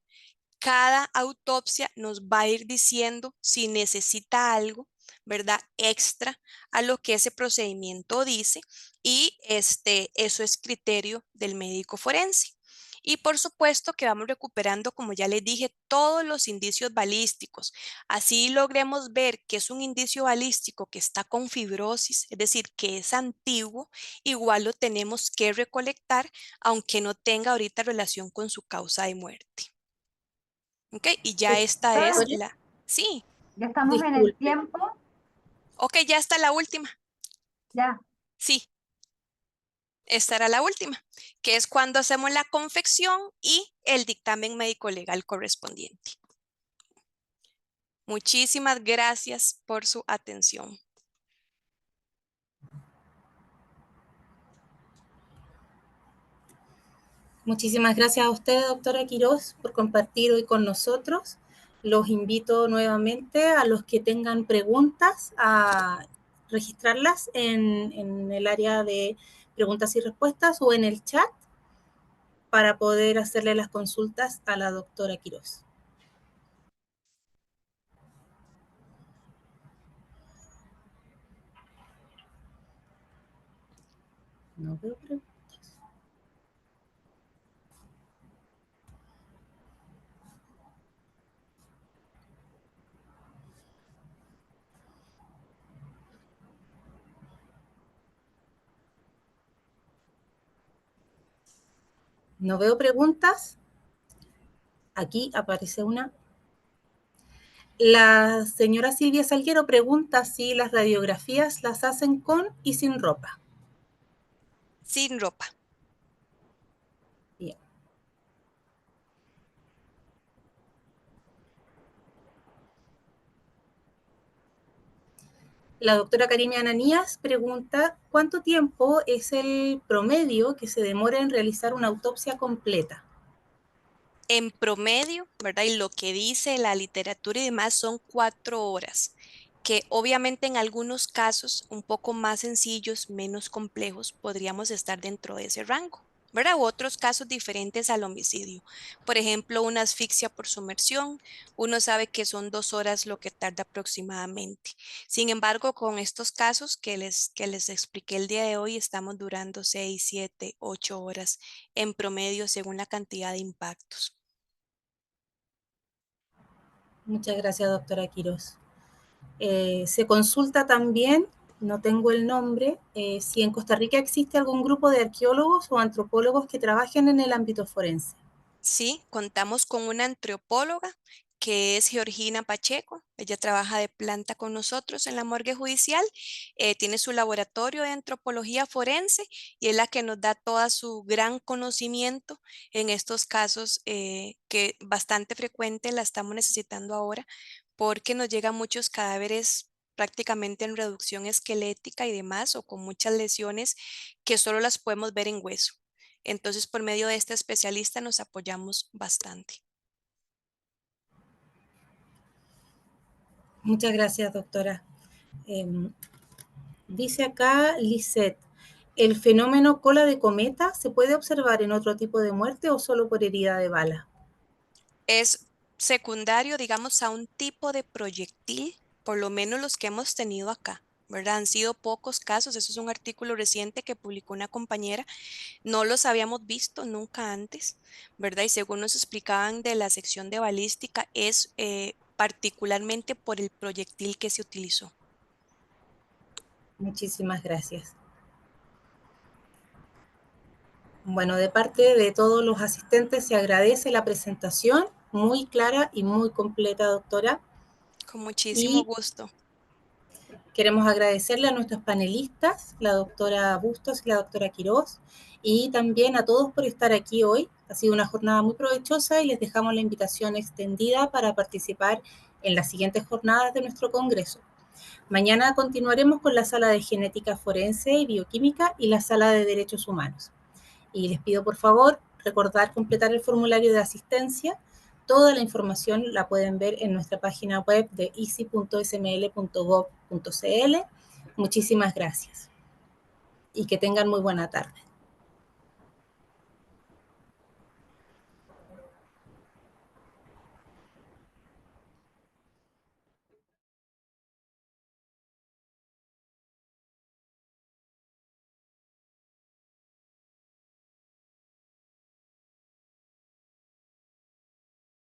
E: cada autopsia nos va a ir diciendo si necesita algo, ¿verdad? Extra a lo que ese procedimiento dice, y eso es criterio del médico forense. Y por supuesto que vamos recuperando, como ya les dije, todos los indicios balísticos. Así logremos ver que es un indicio balístico que está con fibrosis, es decir, que es antiguo, igual lo tenemos que recolectar, aunque no tenga ahorita relación con su causa de muerte. Ok, y ya esta es
C: Doctora,
E: la... Sí,
C: ya estamos en el
A: Disculpe.
C: tiempo.
E: ok, ya está la última.
C: Ya.
E: Sí, esta era la última, que es cuando hacemos la confección y el dictamen médico legal correspondiente. Muchísimas gracias por su atención.
A: Muchísimas gracias a usted, doctora Quiroz, por compartir hoy con nosotros. Los invito nuevamente a los que tengan preguntas a registrarlas en el área de preguntas y respuestas o en el chat. para poder hacerle las consultas a la doctora Quirós. No veo preguntas. No veo preguntas. Aquí aparece una. La señora Silvia Salguero pregunta si las radiografías las hacen con y sin ropa.
E: Sin ropa.
A: Bien. La doctora Karime Ananías pregunta ¿cuánto tiempo es el promedio que se demora en realizar una autopsia completa?
E: En promedio, ¿verdad? Y lo que dice la literatura y demás son 4 horas, que obviamente en algunos casos un poco más sencillos, menos complejos, podríamos estar dentro de ese rango, ¿verdad? U otros casos diferentes al homicidio. Por ejemplo, una asfixia por sumersión, uno sabe que son 2 horas lo que tarda aproximadamente. Sin embargo, con estos casos que les expliqué el día de hoy, estamos durando 6, 7, 8 horas en promedio según la cantidad de impactos.
A: Muchas gracias, doctora Quirós. Se consulta también, no tengo el nombre, si en Costa Rica existe algún grupo de arqueólogos o antropólogos que trabajen en el ámbito forense.
E: Sí, contamos con una antropóloga que es Georgina Pacheco. Ella trabaja de planta con nosotros en la morgue judicial. Tiene su laboratorio de antropología forense y es la que nos da todo su gran conocimiento en estos casos que bastante frecuente la estamos necesitando ahora porque nos llegan muchos cadáveres prácticamente en reducción esquelética y demás o con muchas lesiones que solo las podemos ver en hueso. Entonces, por medio de este especialista nos apoyamos bastante.
A: Muchas gracias, doctora. Dice acá Lisette, ¿el fenómeno cola de cometa se puede observar en otro tipo de muerte o solo por herida de bala?
E: Es secundario, digamos, a un tipo de proyectil, por lo menos los que hemos tenido acá, ¿verdad? Han sido pocos casos. Eso es un artículo reciente que publicó una compañera. No los habíamos visto nunca antes, ¿verdad? Y según nos explicaban de la sección de balística, es particularmente por el proyectil que se utilizó.
A: Muchísimas gracias. Bueno, de parte de todos los asistentes se agradece la presentación, muy clara y muy completa, doctora.
E: Con muchísimo
A: Y
E: gusto.
A: queremos agradecerle a nuestros panelistas, la doctora Bustos y la doctora Quirós, y también a todos por estar aquí hoy. Ha sido una jornada muy provechosa y les dejamos la invitación extendida para participar en las siguientes jornadas de nuestro congreso. Mañana continuaremos con la sala de genética forense y bioquímica y la sala de derechos humanos. Y les pido por favor recordar completar el formulario de asistencia. Toda la información la pueden ver en nuestra página web de isi.sml.gov.cl. Muchísimas gracias y que tengan muy buena tarde.